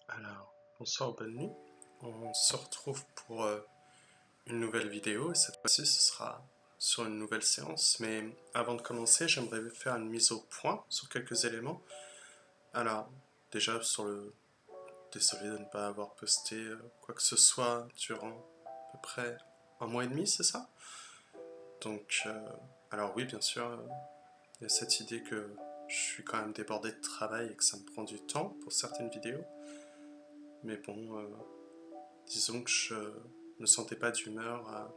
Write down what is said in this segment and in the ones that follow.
Alors, bonsoir, bonne nuit. On se retrouve pour une nouvelle vidéo et cette fois-ci ce sera sur une nouvelle séance. Mais avant de commencer, j'aimerais faire une mise au point sur quelques éléments. Alors, déjà désolé de ne pas avoir posté quoi que ce soit durant à peu près un mois et demi, c'est ça? Donc, alors oui, bien sûr, il y a cette idée que je suis quand même débordé de travail et que ça me prend du temps pour certaines vidéos. Mais bon, disons que je ne sentais pas d'humeur à...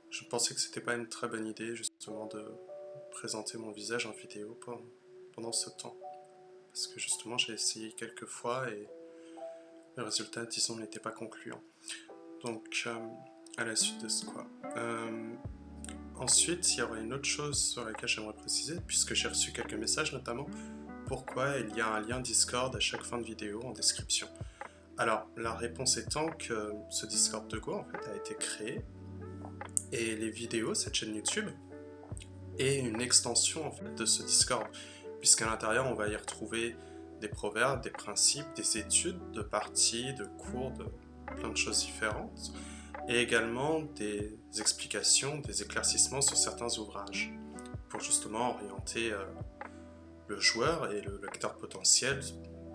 Je pensais que c'était pas une très bonne idée justement de présenter mon visage en vidéo pendant ce temps. Parce que justement j'ai essayé quelques fois et le résultat, disons, n'était pas concluant. Donc à la suite de ce quoi. Ensuite, il y aurait une autre chose sur laquelle j'aimerais préciser, puisque j'ai reçu quelques messages notamment, pourquoi il y a un lien Discord à chaque fin de vidéo en description. Alors, la réponse étant que ce Discord de Go en fait a été créé et les vidéos, cette chaîne YouTube, est une extension en fait de ce Discord, puisqu'à l'intérieur on va y retrouver des proverbes, des principes, des études de parties, de cours, de plein de choses différentes, et également des explications, des éclaircissements sur certains ouvrages, pour justement orienter le joueur et le lecteur potentiel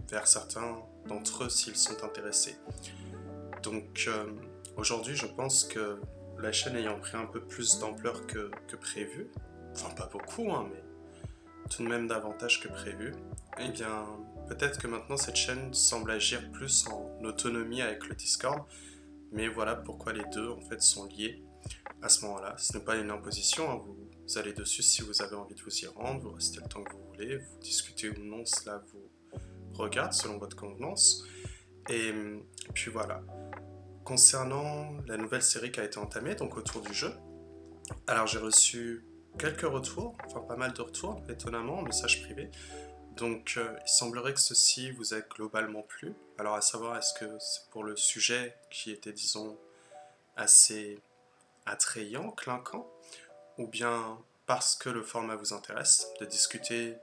vers certains d'entre eux s'ils sont intéressés. Donc aujourd'hui je pense que la chaîne ayant pris un peu plus d'ampleur que prévu, enfin pas beaucoup, hein, mais tout de même davantage que prévu, eh bien peut-être que maintenant cette chaîne semble agir plus en autonomie avec le Discord, mais voilà pourquoi les deux en fait sont liés à ce moment-là. Ce n'est pas une imposition, hein, vous allez dessus si vous avez envie de vous y rendre, vous restez le temps que vous voulez, vous discutez ou non, cela vous regarde selon votre convenance, et puis voilà. Concernant la nouvelle série qui a été entamée, donc autour du jeu, alors j'ai reçu quelques retours, enfin pas mal de retours, étonnamment, en message privé. Donc il semblerait que ceci vous ait globalement plu. Alors à savoir, est-ce que c'est pour le sujet qui était, disons, assez attrayant, clinquant, ou bien parce que le format vous intéresse, de discuter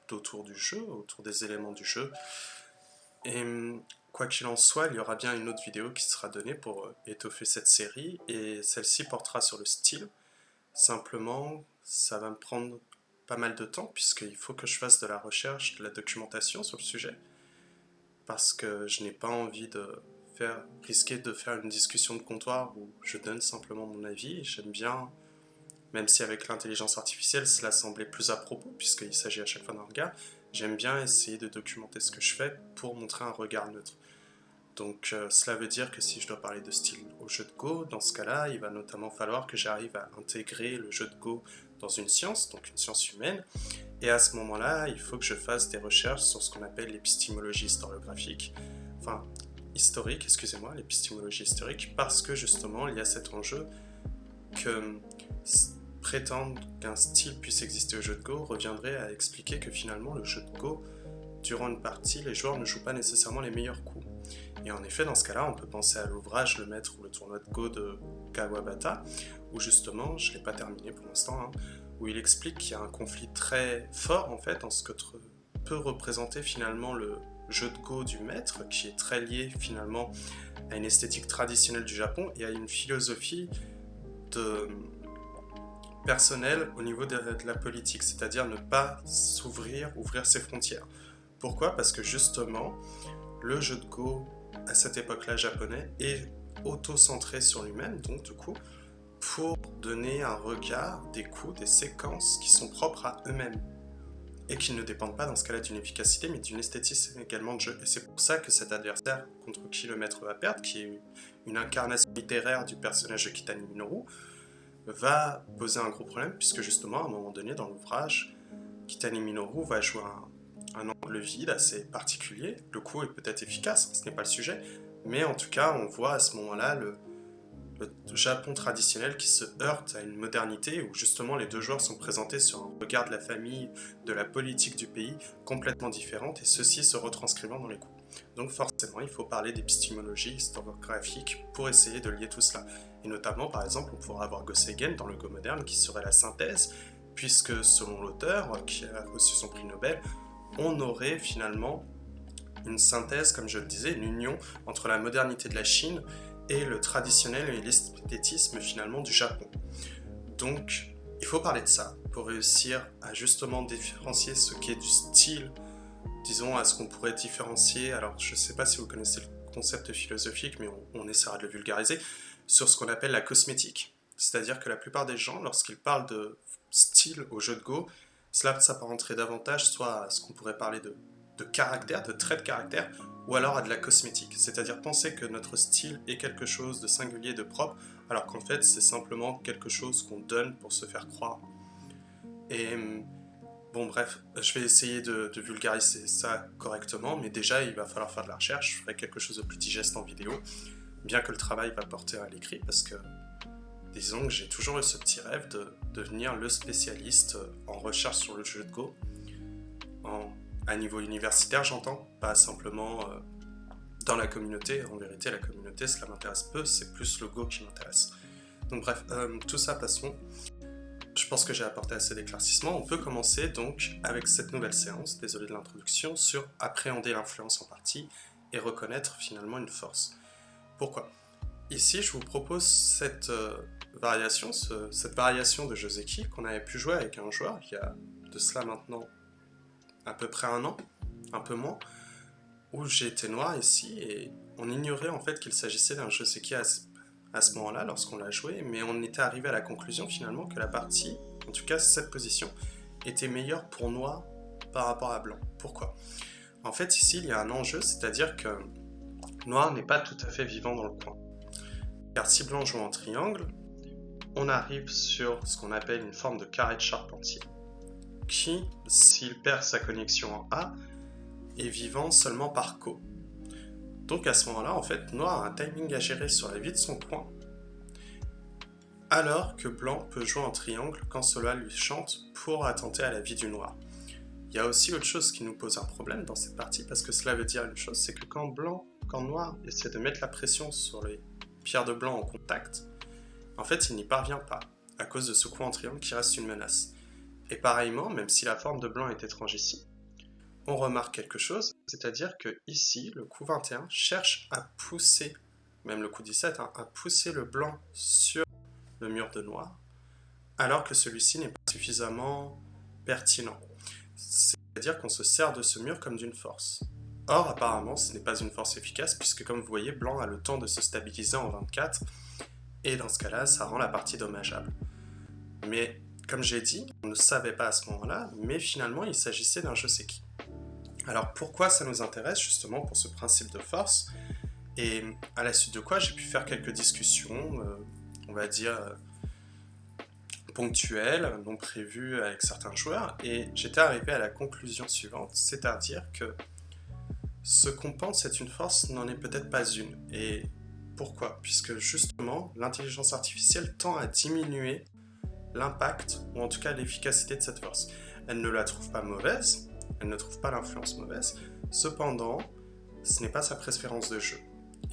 d'autour du jeu, autour des éléments du jeu. Et quoi qu'il en soit, il y aura bien une autre vidéo qui sera donnée pour étoffer cette série, et celle-ci portera sur le style. Simplement, ça va me prendre pas mal de temps, puisqu'il faut que je fasse de la recherche, de la documentation sur le sujet, parce que je n'ai pas envie de risquer de faire une discussion de comptoir où je donne simplement mon avis. J'aime bien, même si avec l'intelligence artificielle cela semblait plus à propos, puisqu'il s'agit à chaque fois d'un regard, j'aime bien essayer de documenter ce que je fais pour montrer un regard neutre. Donc cela veut dire que si je dois parler de style au jeu de Go, dans ce cas-là, il va notamment falloir que j'arrive à intégrer le jeu de Go dans une science, donc une science humaine, et à ce moment-là, il faut que je fasse des recherches sur ce qu'on appelle l'épistémologie historiographique, enfin historique, excusez-moi, l'épistémologie historique, parce que justement, il y a cet enjeu que prétendre qu'un style puisse exister au jeu de Go reviendrait à expliquer que finalement le jeu de Go, durant une partie, les joueurs ne jouent pas nécessairement les meilleurs coups. Et en effet, dans ce cas-là, on peut penser à l'ouvrage Le Maître ou le tournoi de Go de Kawabata, où justement, je ne l'ai pas terminé pour l'instant, hein, où il explique qu'il y a un conflit très fort en fait en ce que peut représenter finalement le jeu de Go du maître, qui est très lié finalement à une esthétique traditionnelle du Japon et à une philosophie de personnelle au niveau de la politique, c'est-à-dire ne pas ouvrir ses frontières. Pourquoi? Parce que justement, le jeu de Go à cette époque-là japonais est auto-centré sur lui-même, donc du coup, pour donner un regard, des coups, des séquences qui sont propres à eux-mêmes et qui ne dépendent pas dans ce cas-là d'une efficacité mais d'une esthétisme également de jeu. Et c'est pour ça que cet adversaire contre qui le maître va perdre, qui est une incarnation littéraire du personnage de Kitani Minoru, va poser un gros problème puisque justement à un moment donné dans l'ouvrage, Kitani Minoru va jouer un angle vide assez particulier. Le coup est peut-être efficace, ce n'est pas le sujet, mais en tout cas on voit à ce moment-là le Japon traditionnel qui se heurte à une modernité où justement les deux joueurs sont présentés sur un regard de la famille, de la politique du pays complètement différente et ceci se retranscrivant dans les coups. Donc forcément il faut parler d'épistémologie historiographique pour essayer de lier tout cela. Et notamment par exemple on pourra avoir Goseigen dans le Go moderne qui serait la synthèse, puisque selon l'auteur qui a reçu son prix Nobel, on aurait finalement une synthèse, comme je le disais, une union entre la modernité de la Chine et le traditionnel et l'esthétisme finalement du Japon. Donc, il faut parler de ça pour réussir à justement différencier ce qui est du style, disons à ce qu'on pourrait différencier, alors je ne sais pas si vous connaissez le concept philosophique, mais on essaiera de le vulgariser, sur ce qu'on appelle la cosmétique. C'est-à-dire que la plupart des gens, lorsqu'ils parlent de style au jeu de Go, cela s'apparenterait davantage soit à ce qu'on pourrait parler de caractère, de traits de caractère, ou alors à de la cosmétique. C'est-à-dire penser que notre style est quelque chose de singulier, de propre, alors qu'en fait c'est simplement quelque chose qu'on donne pour se faire croire. Et bon bref, je vais essayer de vulgariser ça correctement, mais déjà il va falloir faire de la recherche, je ferai quelque chose de plus digeste en vidéo, bien que le travail va porter à l'écrit, parce que disons que j'ai toujours eu ce petit rêve de devenir le spécialiste en recherche sur le jeu de Go, à niveau universitaire j'entends, pas simplement dans la communauté. En vérité la communauté cela m'intéresse peu, c'est plus le Go qui m'intéresse. Donc bref, tout ça passons. Je pense que j'ai apporté assez d'éclaircissements. On peut commencer donc avec cette nouvelle séance, désolé de l'introduction, sur appréhender l'influence en partie et reconnaître finalement une force. Pourquoi ? Ici, je vous propose cette variation de Joseki qu'on avait pu jouer avec un joueur il y a de cela maintenant à peu près un an, un peu moins, où j'ai été noir ici et on ignorait en fait qu'il s'agissait d'un Joseki à ce moment-là lorsqu'on l'a joué, mais on était arrivé à la conclusion finalement que la partie, en tout cas cette position, était meilleure pour noir par rapport à blanc. Pourquoi ? En fait ici il y a un enjeu, c'est-à-dire que noir n'est pas tout à fait vivant dans le coin. Car si blanc joue en triangle, on arrive sur ce qu'on appelle une forme de carré de Charpentier, qui, s'il perd sa connexion en A, est vivant seulement par co. Donc à ce moment-là, en fait, noir a un timing à gérer sur la vie de son coin, alors que blanc peut jouer en triangle quand cela lui chante pour attenter à la vie du noir. Il y a aussi autre chose qui nous pose un problème dans cette partie, parce que cela veut dire une chose, c'est que quand noir essaie de mettre la pression sur les pierres de blanc en contact, en fait il n'y parvient pas, à cause de ce coup en triangle qui reste une menace. Et pareillement, même si la forme de blanc est étrange ici, on remarque quelque chose, c'est-à-dire que ici, le coup 21 cherche à pousser, même le coup 17, à pousser le blanc sur le mur de noir, alors que celui-ci n'est pas suffisamment pertinent. C'est-à-dire qu'on se sert de ce mur comme d'une force. Or, apparemment, ce n'est pas une force efficace, puisque comme vous voyez, blanc a le temps de se stabiliser en 24, et dans ce cas-là, ça rend la partie dommageable. Mais, comme j'ai dit, on ne savait pas à ce moment-là, mais finalement, il s'agissait d'un Joseki. Alors, pourquoi ça nous intéresse, justement, pour ce principe de force ? Et à la suite de quoi, j'ai pu faire quelques discussions, on va dire, ponctuelles, non prévues avec certains joueurs, et j'étais arrivé à la conclusion suivante, c'est-à-dire que ce qu'on pense être une force n'en est peut-être pas une. Et pourquoi ? Puisque justement, l'intelligence artificielle tend à diminuer l'impact, ou en tout cas l'efficacité de cette force. Elle ne la trouve pas mauvaise, elle ne trouve pas l'influence mauvaise, cependant, ce n'est pas sa préférence de jeu.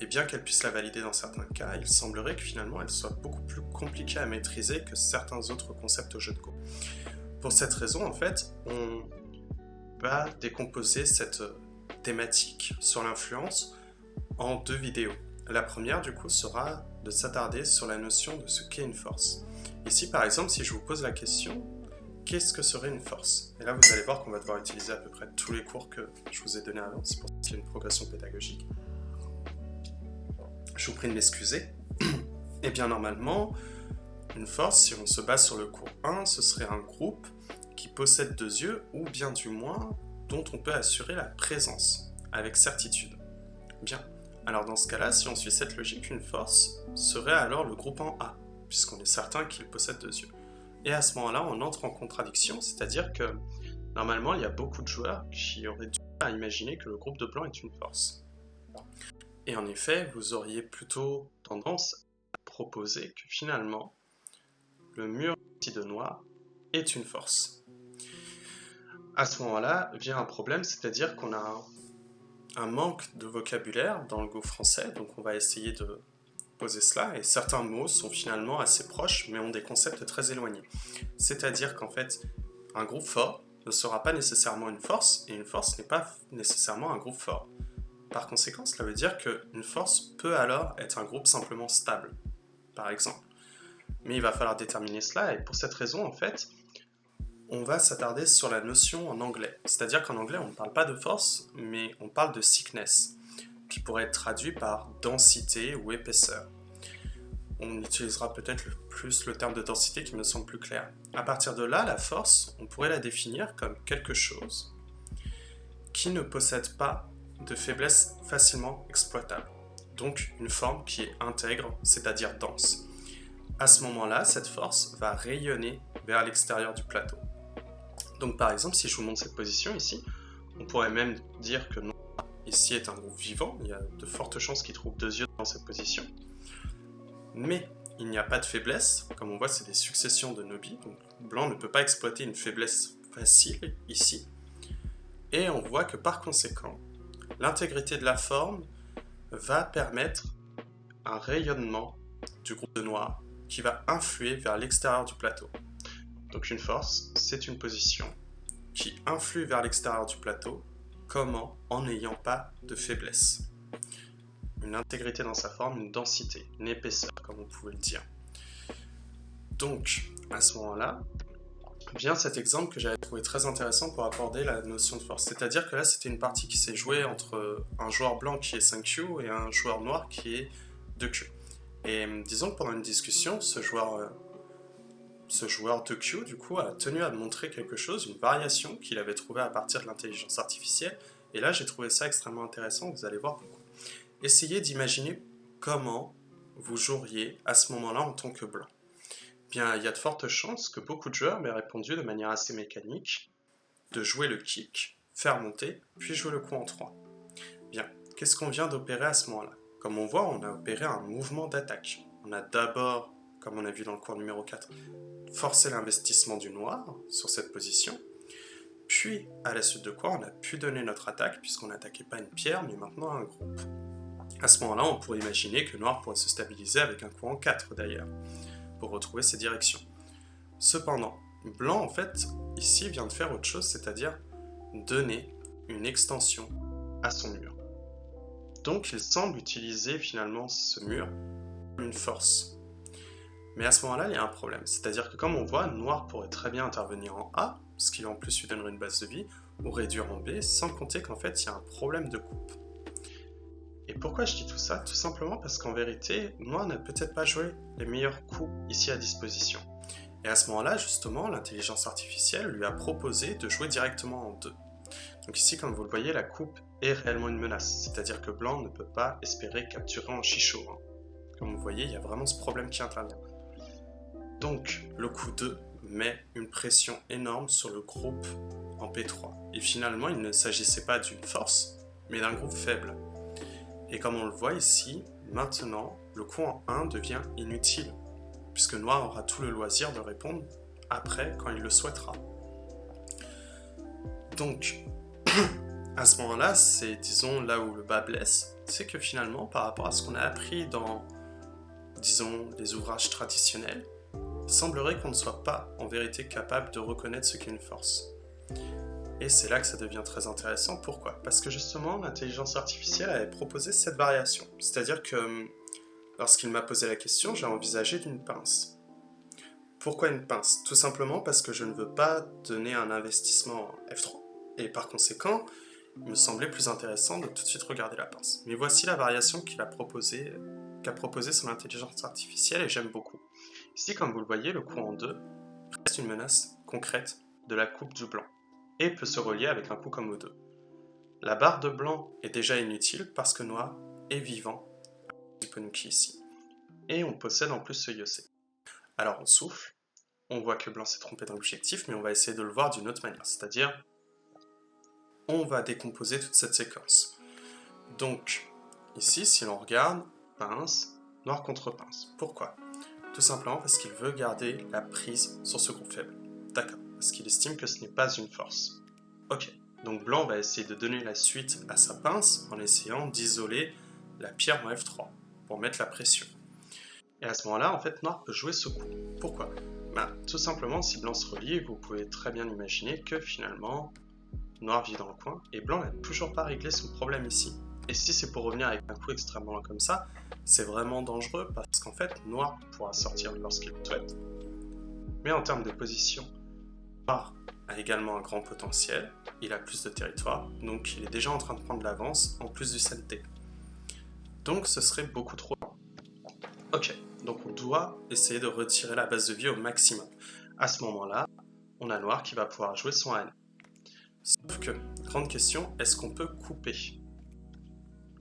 Et bien qu'elle puisse la valider dans certains cas, il semblerait que finalement elle soit beaucoup plus compliquée à maîtriser que certains autres concepts au jeu de Go. Pour cette raison, en fait, on va décomposer cette thématique sur l'influence en 2 vidéos. La première, du coup, sera de s'attarder sur la notion de ce qu'est une force. Ici, par exemple, si je vous pose la question, qu'est-ce que serait une force ? Et là, vous allez voir qu'on va devoir utiliser à peu près tous les cours que je vous ai donnés avant, c'est pour ça qu'il y a une progression pédagogique. Je vous prie de m'excuser. Et bien, normalement, une force, si on se base sur le cours 1, ce serait un groupe qui possède 2 yeux, ou bien du moins, dont on peut assurer la présence, avec certitude. Bien, alors dans ce cas-là, si on suit cette logique, une force serait alors le groupe en A, puisqu'on est certain qu'il possède 2 yeux. Et à ce moment-là, on entre en contradiction, c'est-à-dire que, normalement, il y a beaucoup de joueurs qui auraient du mal à imaginer que le groupe de blanc est une force. Et en effet, vous auriez plutôt tendance à proposer que finalement, le mur de noir est une force. À ce moment-là, vient un problème, c'est-à-dire qu'on a un manque de vocabulaire dans le Go français, donc on va essayer de poser cela, et certains mots sont finalement assez proches, mais ont des concepts très éloignés. C'est-à-dire qu'en fait, un groupe fort, ne sera pas nécessairement une force, et une force n'est pas nécessairement un groupe fort. Par conséquent, cela veut dire qu'une force peut alors être un groupe simplement stable, par exemple. Mais il va falloir déterminer cela, et pour cette raison, en fait, on va s'attarder sur la notion en anglais. C'est-à-dire qu'en anglais, on ne parle pas de force, mais on parle de thickness, qui pourrait être traduit par densité ou épaisseur. On utilisera peut-être plus le terme de densité qui me semble plus clair. À partir de là, la force, on pourrait la définir comme quelque chose qui ne possède pas de faiblesse facilement exploitable. Donc une forme qui est intègre, c'est-à-dire dense. À ce moment-là, cette force va rayonner vers l'extérieur du plateau. Donc par exemple, si je vous montre cette position ici, on pourrait même dire que noir ici est un groupe vivant, il y a de fortes chances qu'il trouve deux yeux dans cette position. Mais il n'y a pas de faiblesse, comme on voit c'est des successions de Nobis, donc blanc ne peut pas exploiter une faiblesse facile ici. Et on voit que par conséquent, l'intégrité de la forme va permettre un rayonnement du groupe de noir qui va influer vers l'extérieur du plateau. Donc une force, c'est une position qui influe vers l'extérieur du plateau. Comment? En n'ayant pas de faiblesse. Une intégrité dans sa forme, une densité, une épaisseur, comme on pouvait le dire. Donc, à ce moment-là, vient cet exemple que j'avais trouvé très intéressant pour aborder la notion de force. C'est-à-dire que là, c'était une partie qui s'est jouée entre un joueur blanc qui est 5Q et un joueur noir qui est 2Q. Et disons que pendant une discussion, ce joueur 2Q, du coup, a tenu à montrer quelque chose, une variation qu'il avait trouvée à partir de l'intelligence artificielle. Et là, j'ai trouvé ça extrêmement intéressant, vous allez voir pourquoi. Essayez d'imaginer comment vous joueriez à ce moment-là en tant que blanc. Bien, il y a de fortes chances que beaucoup de joueurs m'aient répondu de manière assez mécanique de jouer le kick, faire monter, puis jouer le coup en 3. Bien, qu'est-ce qu'on vient d'opérer à ce moment-là? Comme on voit, on a opéré un mouvement d'attaque. On a d'abord, comme on a vu dans le cours numéro 4, forcé l'investissement du noir sur cette position, puis à la suite de quoi on a pu donner notre attaque, puisqu'on n'attaquait pas une pierre, mais maintenant un groupe. À ce moment-là, on pourrait imaginer que noir pourrait se stabiliser avec un coup en 4 d'ailleurs, pour retrouver ses directions. Cependant, blanc, en fait, ici vient de faire autre chose, c'est-à-dire donner une extension à son mur. Donc il semble utiliser finalement ce mur comme une force. Mais à ce moment-là, il y a un problème, c'est-à-dire que comme on voit, noir pourrait très bien intervenir en A, ce qui en plus lui donnerait une base de vie, ou réduire en B, sans compter qu'en fait il y a un problème de coupe. Et pourquoi je dis tout ça? Tout simplement parce qu'en vérité, noir n'a peut-être pas joué les meilleurs coups ici à disposition. Et à ce moment-là, justement, l'intelligence artificielle lui a proposé de jouer directement en 2. Donc ici, comme vous le voyez, la coupe est réellement une menace, c'est-à-dire que blanc ne peut pas espérer capturer en chicho. Comme vous voyez, il y a vraiment ce problème qui intervient. Donc, le coup 2 met une pression énorme sur le groupe en P3. Et finalement, il ne s'agissait pas d'une force, mais d'un groupe faible. Et comme on le voit ici, maintenant, le coup en 1 devient inutile, puisque noir aura tout le loisir de répondre après quand il le souhaitera. Donc, à ce moment-là, c'est, disons, là où le bas blesse, c'est que finalement, par rapport à ce qu'on a appris dans, disons, les ouvrages traditionnels, il semblerait qu'on ne soit pas en vérité capable de reconnaître ce qu'est une force. Et c'est là que ça devient très intéressant. Pourquoi? Parce que justement, l'intelligence artificielle avait proposé cette variation. C'est-à-dire que lorsqu'il m'a posé la question, j'ai envisagé d'une pince. Pourquoi une pince? Tout simplement parce que je ne veux pas donner un investissement F3. Et par conséquent, il me semblait plus intéressant de tout de suite regarder la pince. Mais voici la variation qu'a proposée son intelligence artificielle et j'aime beaucoup. Ici, comme vous le voyez, le coup en 2 reste une menace concrète de la coupe du blanc et peut se relier avec un coup comme au 2. La barre de blanc est déjà inutile parce que noir est vivant, du Ponuki ici. Et on possède en plus ce Yosei. Alors on souffle, on voit que blanc s'est trompé dans l'objectif, mais on va essayer de le voir d'une autre manière, c'est-à-dire on va décomposer toute cette séquence. Donc ici, si l'on regarde, pince, noir contre pince. Pourquoi? Tout simplement parce qu'il veut garder la prise sur ce groupe faible. D'accord, parce qu'il estime que ce n'est pas une force. Ok, donc blanc va essayer de donner la suite à sa pince en essayant d'isoler la pierre en F3 pour mettre la pression. Et à ce moment-là, en fait, noir peut jouer ce coup. Pourquoi? Tout simplement, si blanc se relie, vous pouvez très bien imaginer que finalement, noir vit dans le coin, et blanc n'a toujours pas réglé son problème ici. Et si c'est pour revenir avec un coup extrêmement long comme ça, c'est vraiment dangereux parce qu'en fait, noir pourra sortir lorsqu'il le souhaite. Mais en termes de position, noir a également un grand potentiel, il a plus de territoire, donc il est déjà en train de prendre l'avance en plus du CNT. Donc ce serait beaucoup trop lent. Ok, donc on doit essayer de retirer la base de vie au maximum. À ce moment-là, on a noir qui va pouvoir jouer son AN. Sauf que, grande question, est-ce qu'on peut couper?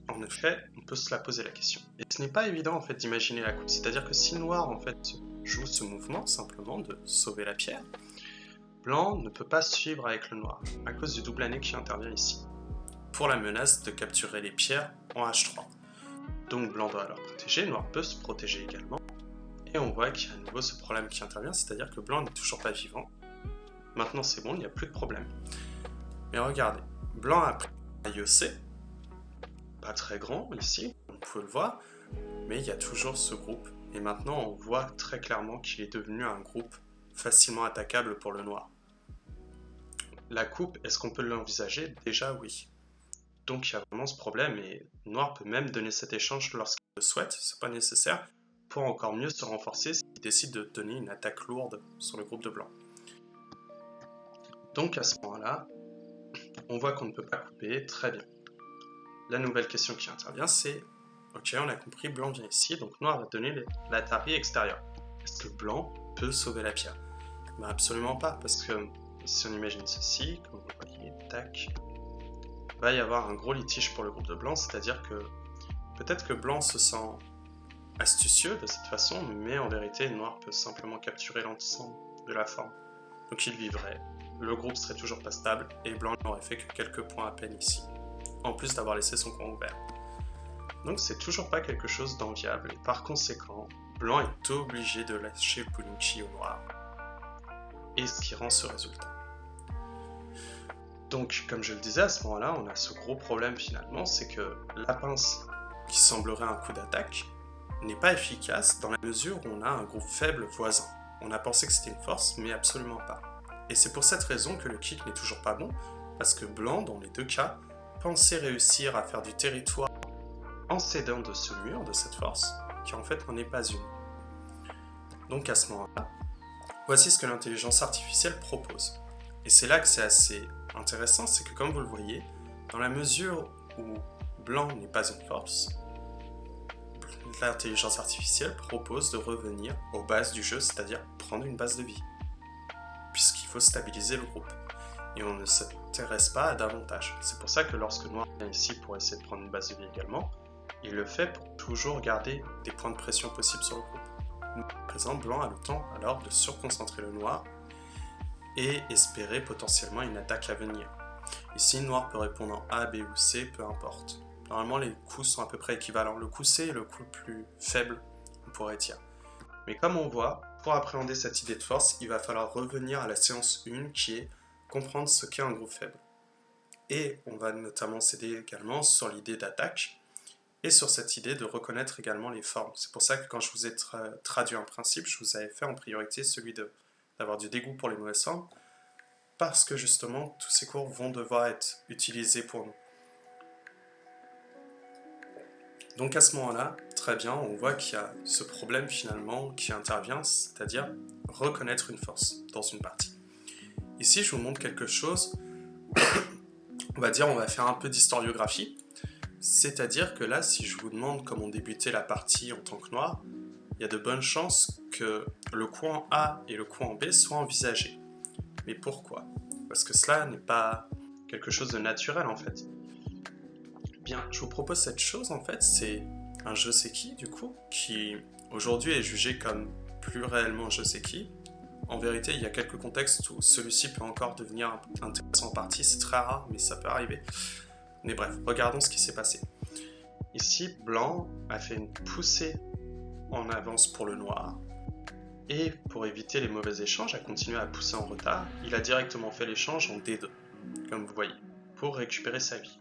En effet, on peut se la poser la question. Et ce n'est pas évident en fait d'imaginer la coupe. C'est-à-dire que si noir en fait joue ce mouvement simplement de sauver la pierre, blanc ne peut pas suivre avec le noir à cause du double année qui intervient ici. Pour la menace de capturer les pierres en H3. Donc blanc doit alors protéger, noir peut se protéger également. Et on voit qu'il y a à nouveau ce problème qui intervient, c'est-à-dire que blanc n'est toujours pas vivant. Maintenant c'est bon, il n'y a plus de problème. Mais regardez, blanc a pris un IEC, pas très grand ici, on peut le voir, mais il y a toujours ce groupe. Et maintenant on voit très clairement qu'il est devenu un groupe facilement attaquable pour le noir. La coupe, est-ce qu'on peut l'envisager? Déjà oui. Donc il y a vraiment ce problème et noir peut même donner cet échange lorsqu'il le souhaite, c'est pas nécessaire, pour encore mieux se renforcer s'il décide de donner une attaque lourde sur le groupe de blanc. Donc à ce moment-là, on voit qu'on ne peut pas couper, très bien. La nouvelle question qui intervient c'est, ok on a compris, blanc vient ici, donc noir va donner l'Atari extérieur. Est-ce que blanc peut sauver la pierre? Ben absolument pas, parce que si on imagine ceci, comme vous voyez, tac, il va y avoir un gros litige pour le groupe de blanc, c'est-à-dire que peut-être que blanc se sent astucieux de cette façon, mais en vérité noir peut simplement capturer l'ensemble de la forme. Donc il vivrait, le groupe serait toujours pas stable, et blanc n'aurait fait que quelques points à peine ici, en plus d'avoir laissé son coin ouvert. Donc c'est toujours pas quelque chose d'enviable, et par conséquent, blanc est obligé de lâcher le Bounouchi au noir, et ce qui rend ce résultat. Donc comme je le disais, à ce moment-là, on a ce gros problème finalement, c'est que la pince qui semblerait un coup d'attaque n'est pas efficace dans la mesure où on a un groupe faible voisin. On a pensé que c'était une force, mais absolument pas. Et c'est pour cette raison que le kick n'est toujours pas bon, parce que blanc, dans les deux cas, pensait réussir à faire du territoire en s'aidant de ce mur, de cette force, qui en fait n'en est pas une. Donc à ce moment-là, voici ce que l'intelligence artificielle propose. Et c'est là que c'est assez intéressant, c'est que comme vous le voyez, dans la mesure où blanc n'est pas une force, l'intelligence artificielle propose de revenir aux bases du jeu, c'est-à-dire prendre une base de vie, puisqu'il faut stabiliser le groupe. Et on ne s'intéresse pas à davantage. C'est pour ça que lorsque noir vient ici pour essayer de prendre une base de vie également, il le fait pour toujours garder des points de pression possibles sur le groupe. À présent, blanc a le temps alors de surconcentrer le noir et espérer potentiellement une attaque à venir. Ici, noir peut répondre en A, B ou C, peu importe. Normalement, les coups sont à peu près équivalents. Le coup C est le coup le plus faible, on pourrait dire. Mais comme on voit, pour appréhender cette idée de force, il va falloir revenir à la séance 1 qui est comprendre ce qu'est un groupe faible. Et on va notamment s'aider également sur l'idée d'attaque et sur cette idée de reconnaître également les formes. C'est pour ça que quand je vous ai traduit un principe, je vous avais fait en priorité celui d'avoir du dégoût pour les mauvaises formes, parce que justement, tous ces cours vont devoir être utilisés pour nous. Donc à ce moment-là, très bien, on voit qu'il y a ce problème finalement qui intervient, c'est-à-dire reconnaître une force dans une partie. Ici, je vous montre quelque chose, on va faire un peu d'historiographie, c'est-à-dire que là, si je vous demande comment débuter la partie en tant que noir, il y a de bonnes chances que le coup en A et le coup en B soient envisagés. Mais pourquoi? Parce que cela n'est pas quelque chose de naturel en fait. Bien, je vous propose cette chose en fait, c'est un joseki du coup, qui aujourd'hui est jugé comme plus réellement joseki. En vérité, il y a quelques contextes où celui-ci peut encore devenir intéressant en partie, c'est très rare, mais ça peut arriver. Mais bref, regardons ce qui s'est passé. Ici, blanc a fait une poussée en avance pour le noir, et pour éviter les mauvais échanges, a continué à pousser en retard, il a directement fait l'échange en D2, comme vous voyez, pour récupérer sa vie.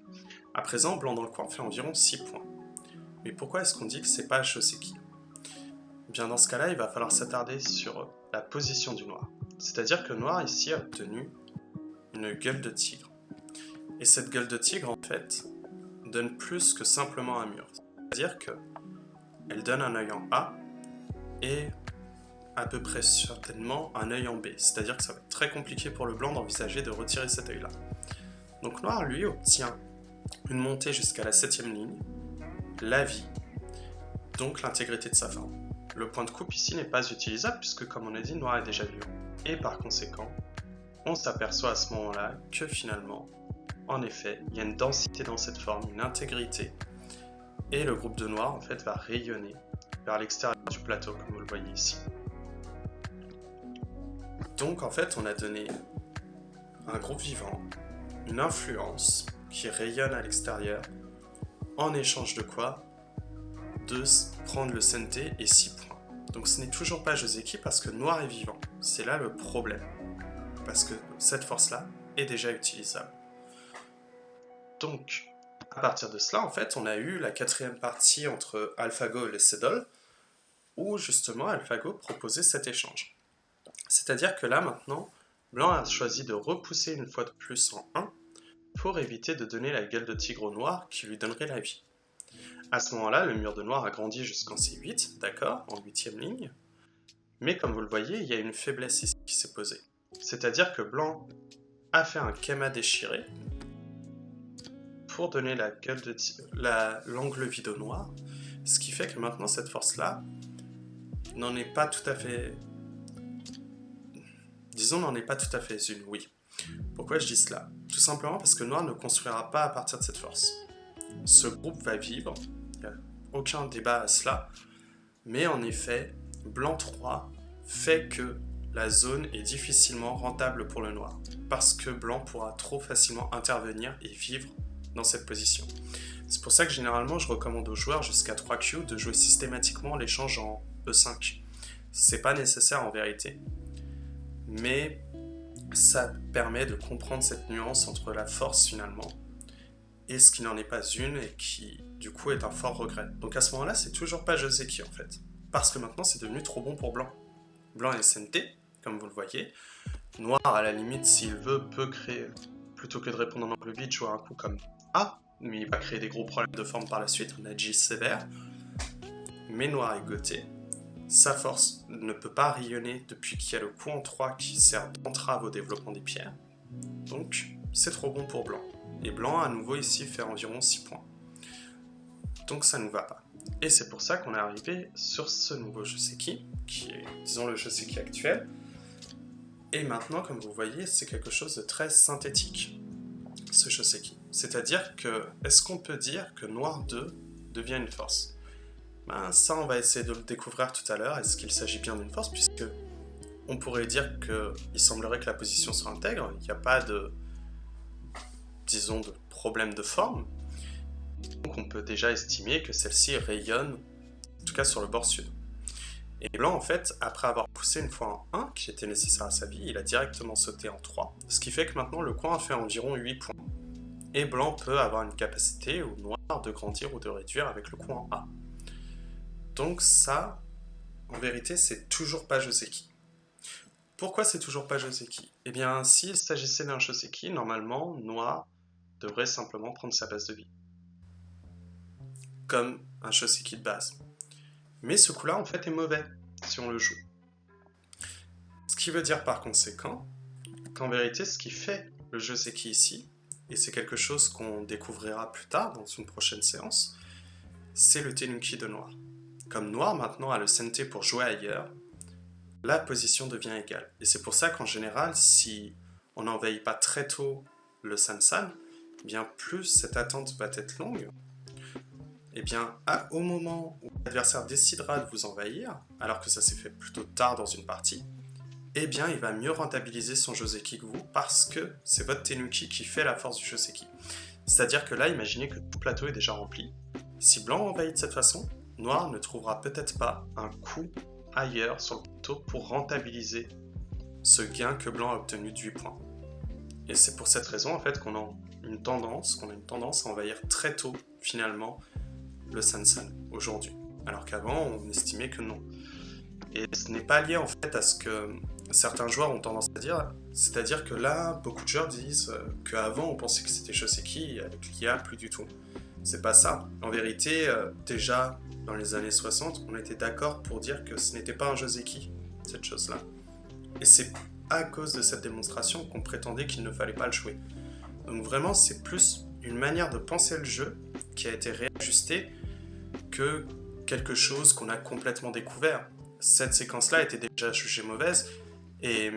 À présent, blanc dans le coin fait environ 6 points. Mais pourquoi est-ce qu'on dit que c'est pas Shoseki? Bien dans ce cas-là, il va falloir s'attarder sur la position du noir. C'est-à-dire que noir ici a obtenu une gueule de tigre. Et cette gueule de tigre, en fait, donne plus que simplement un mur. C'est-à-dire qu'elle donne un œil en A et à peu près certainement un œil en B. C'est-à-dire que ça va être très compliqué pour le blanc d'envisager de retirer cet œil-là. Donc noir, lui, obtient une montée jusqu'à la 7e ligne, la vie, donc l'intégrité de sa forme. Le point de coupe ici n'est pas utilisable puisque, comme on a dit, noir est déjà vivant. Et par conséquent, on s'aperçoit à ce moment-là que finalement, en effet, il y a une densité dans cette forme, une intégrité, et le groupe de noir en fait va rayonner vers l'extérieur du plateau, comme vous le voyez ici. Donc en fait, on a donné un groupe vivant, une influence qui rayonne à l'extérieur, en échange de quoi? De prendre le CNT et 6 points. Donc ce n'est toujours pas Joseki parce que noir est vivant. C'est là le problème. Parce que cette force-là est déjà utilisable. Donc, à partir de cela, en fait, on a eu la 4e partie entre AlphaGo et les Seddol, où justement AlphaGo proposait cet échange. C'est-à-dire que là, maintenant, blanc a choisi de repousser une fois de plus en 1 pour éviter de donner la gueule de tigre au noir qui lui donnerait la vie. À ce moment-là, le mur de noir a grandi jusqu'en C8, d'accord, en 8e ligne. Mais comme vous le voyez, il y a une faiblesse ici qui s'est posée. C'est-à-dire que blanc a fait un Kema déchiré pour donner la gueule de l'angle vide au noir, ce qui fait que maintenant cette force-là n'en est pas tout à fait... Disons, n'en est pas tout à fait une, oui. Pourquoi je dis cela? Tout simplement parce que noir ne construira pas à partir de cette force. Ce groupe va vivre, il n'y a aucun débat à cela, mais en effet, blanc 3 fait que la zone est difficilement rentable pour le noir, parce que blanc pourra trop facilement intervenir et vivre dans cette position. C'est pour ça que généralement je recommande aux joueurs jusqu'à 3Q de jouer systématiquement l'échange en E5. C'est pas nécessaire en vérité, mais ça permet de comprendre cette nuance entre la force finalement et ce qui n'en est pas une et qui du coup est un fort regret. Donc à ce moment-là, c'est toujours pas Joseki en fait, parce que maintenant c'est devenu trop bon pour blanc. Blanc est SNT, comme vous le voyez. Noir, à la limite, s'il veut, peut créer, plutôt que de répondre en angle vide, jouer un coup comme A, mais il va créer des gros problèmes de forme par la suite, on a J sévère. Mais noir est goté. Sa force ne peut pas rayonner depuis qu'il y a le coup en 3 qui sert d'entrave au développement des pierres. Donc, c'est trop bon pour blanc. Et blanc, à nouveau, ici, fait environ 6 points. Donc ça ne nous va pas. Et c'est pour ça qu'on est arrivé sur ce nouveau Joseki, qui est, disons, le Joseki actuel. Et maintenant, comme vous voyez, c'est quelque chose de très synthétique, ce Joseki. C'est-à-dire que, est-ce qu'on peut dire que noir 2 devient une force? Ben, ça, on va essayer de le découvrir tout à l'heure. Est-ce qu'il s'agit bien d'une force? Puisque on pourrait dire qu'il semblerait que la position soit intègre. Il n'y a pas de, disons, de problème de forme. Donc on peut déjà estimer que celle-ci rayonne, en tout cas sur le bord sud. Et blanc, en fait, après avoir poussé une fois en 1, qui était nécessaire à sa vie, il a directement sauté en 3. Ce qui fait que maintenant, le coin a fait environ 8 points. Et blanc peut avoir une capacité, ou noir, de grandir ou de réduire avec le coup en A. Donc ça, en vérité, c'est toujours pas Joseki. Pourquoi c'est toujours pas Joseki? Eh bien, s'il s'agissait d'un Joseki, normalement, noir devrait simplement prendre sa base de vie. Comme un Joseki de base. Mais ce coup-là, en fait, est mauvais, si on le joue. Ce qui veut dire par conséquent qu'en vérité, ce qui fait le Joseki ici, et c'est quelque chose qu'on découvrira plus tard dans une prochaine séance, c'est le Tenuki de noir. Comme noir maintenant a le Sente pour jouer ailleurs, la position devient égale. Et c'est pour ça qu'en général, si on n'envahit pas très tôt le Sansan, bien plus cette attente va être longue, et bien au moment où l'adversaire décidera de vous envahir, alors que ça s'est fait plutôt tard dans une partie, eh bien il va mieux rentabiliser son Joseki que vous, parce que c'est votre Tenuki qui fait la force du Joseki. C'est-à-dire que là, imaginez que tout le plateau est déjà rempli. Si blanc envahit de cette façon, noir ne trouvera peut-être pas un coup ailleurs sur le plateau pour rentabiliser ce gain que blanc a obtenu de 8 points. Et c'est pour cette raison en fait qu'on a une tendance à envahir très tôt finalement le Sansan aujourd'hui. Alors qu'avant on estimait que non. Et ce n'est pas lié en fait à ce que certains joueurs ont tendance à dire, c'est-à-dire que là, beaucoup de joueurs disent qu'avant on pensait que c'était Joseki, et avec l'IA, plus du tout. C'est pas ça. En vérité, déjà dans les années 60, on était d'accord pour dire que ce n'était pas un Joseki, cette chose-là. Et c'est à cause de cette démonstration qu'on prétendait qu'il ne fallait pas le jouer. Donc vraiment, c'est plus une manière de penser le jeu qui a été réajustée que quelque chose qu'on a complètement découvert. Cette séquence-là était déjà jugée mauvaise, et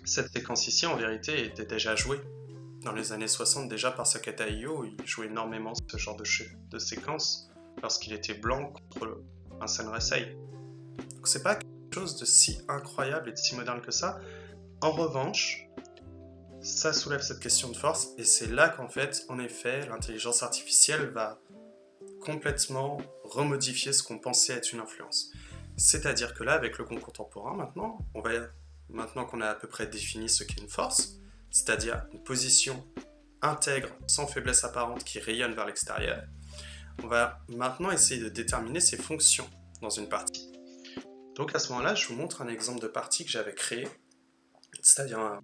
cette séquence ici, en vérité, était déjà jouée. Dans les années 60, déjà par Sakata Iyo, il jouait énormément ce genre de séquence lorsqu'il était blanc contre un Sanrasei. Donc c'est pas quelque chose de si incroyable et de si moderne que ça. En revanche, ça soulève cette question de force, et c'est là qu'en fait, en effet, l'intelligence artificielle va complètement remodifier ce qu'on pensait être une influence. C'est-à-dire que là, avec le Go contemporain, maintenant qu'on a à peu près défini ce qu'est une force, c'est-à-dire une position intègre, sans faiblesse apparente, qui rayonne vers l'extérieur, on va maintenant essayer de déterminer ses fonctions dans une partie. Donc à ce moment-là, je vous montre un exemple de partie que j'avais créé, c'est-à-dire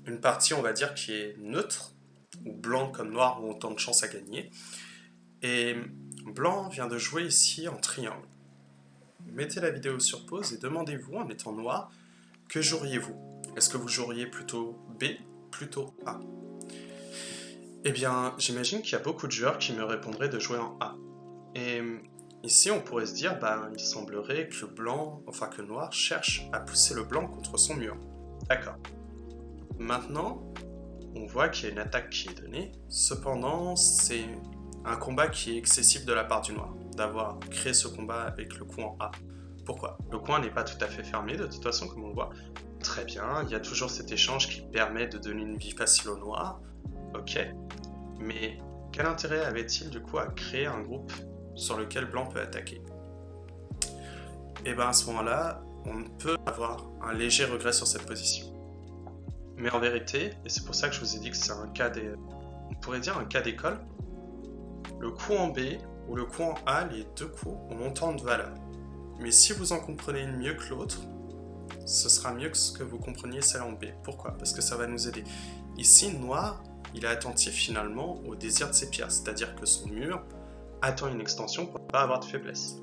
une partie, on va dire, qui est neutre, ou blanc comme noir ont autant de chances à gagner, et blanc vient de jouer ici en triangle. Mettez la vidéo sur pause et demandez-vous, en étant noir, que joueriez-vous? Est-ce que vous joueriez plutôt B, plutôt A? Eh bien, j'imagine qu'il y a beaucoup de joueurs qui me répondraient de jouer en A. Et ici, on pourrait se dire, il semblerait que le noir cherche à pousser le blanc contre son mur. D'accord. Maintenant, on voit qu'il y a une attaque qui est donnée. Cependant, c'est un combat qui est excessif de la part du noir, d'avoir créé ce combat avec le coup en A. Pourquoi? Le coin n'est pas tout à fait fermé, de toute façon, comme on le voit. Très bien, il y a toujours cet échange qui permet de donner une vie facile au noir. Ok, mais quel intérêt avait-il du coup à créer un groupe sur lequel blanc peut attaquer? Et à ce moment-là, on peut avoir un léger regret sur cette position. Mais en vérité, et c'est pour ça que je vous ai dit que c'est un cas on pourrait dire un cas d'école, le coup en B ou le coup en A, les deux coups ont autant de valeur. Mais si vous en comprenez une mieux que l'autre, ce sera mieux que ce que vous compreniez celle en B. Pourquoi? Parce que ça va nous aider. Ici, noir, il est attentif finalement au désir de ses pierres, c'est-à-dire que son mur attend une extension pour ne pas avoir de faiblesse.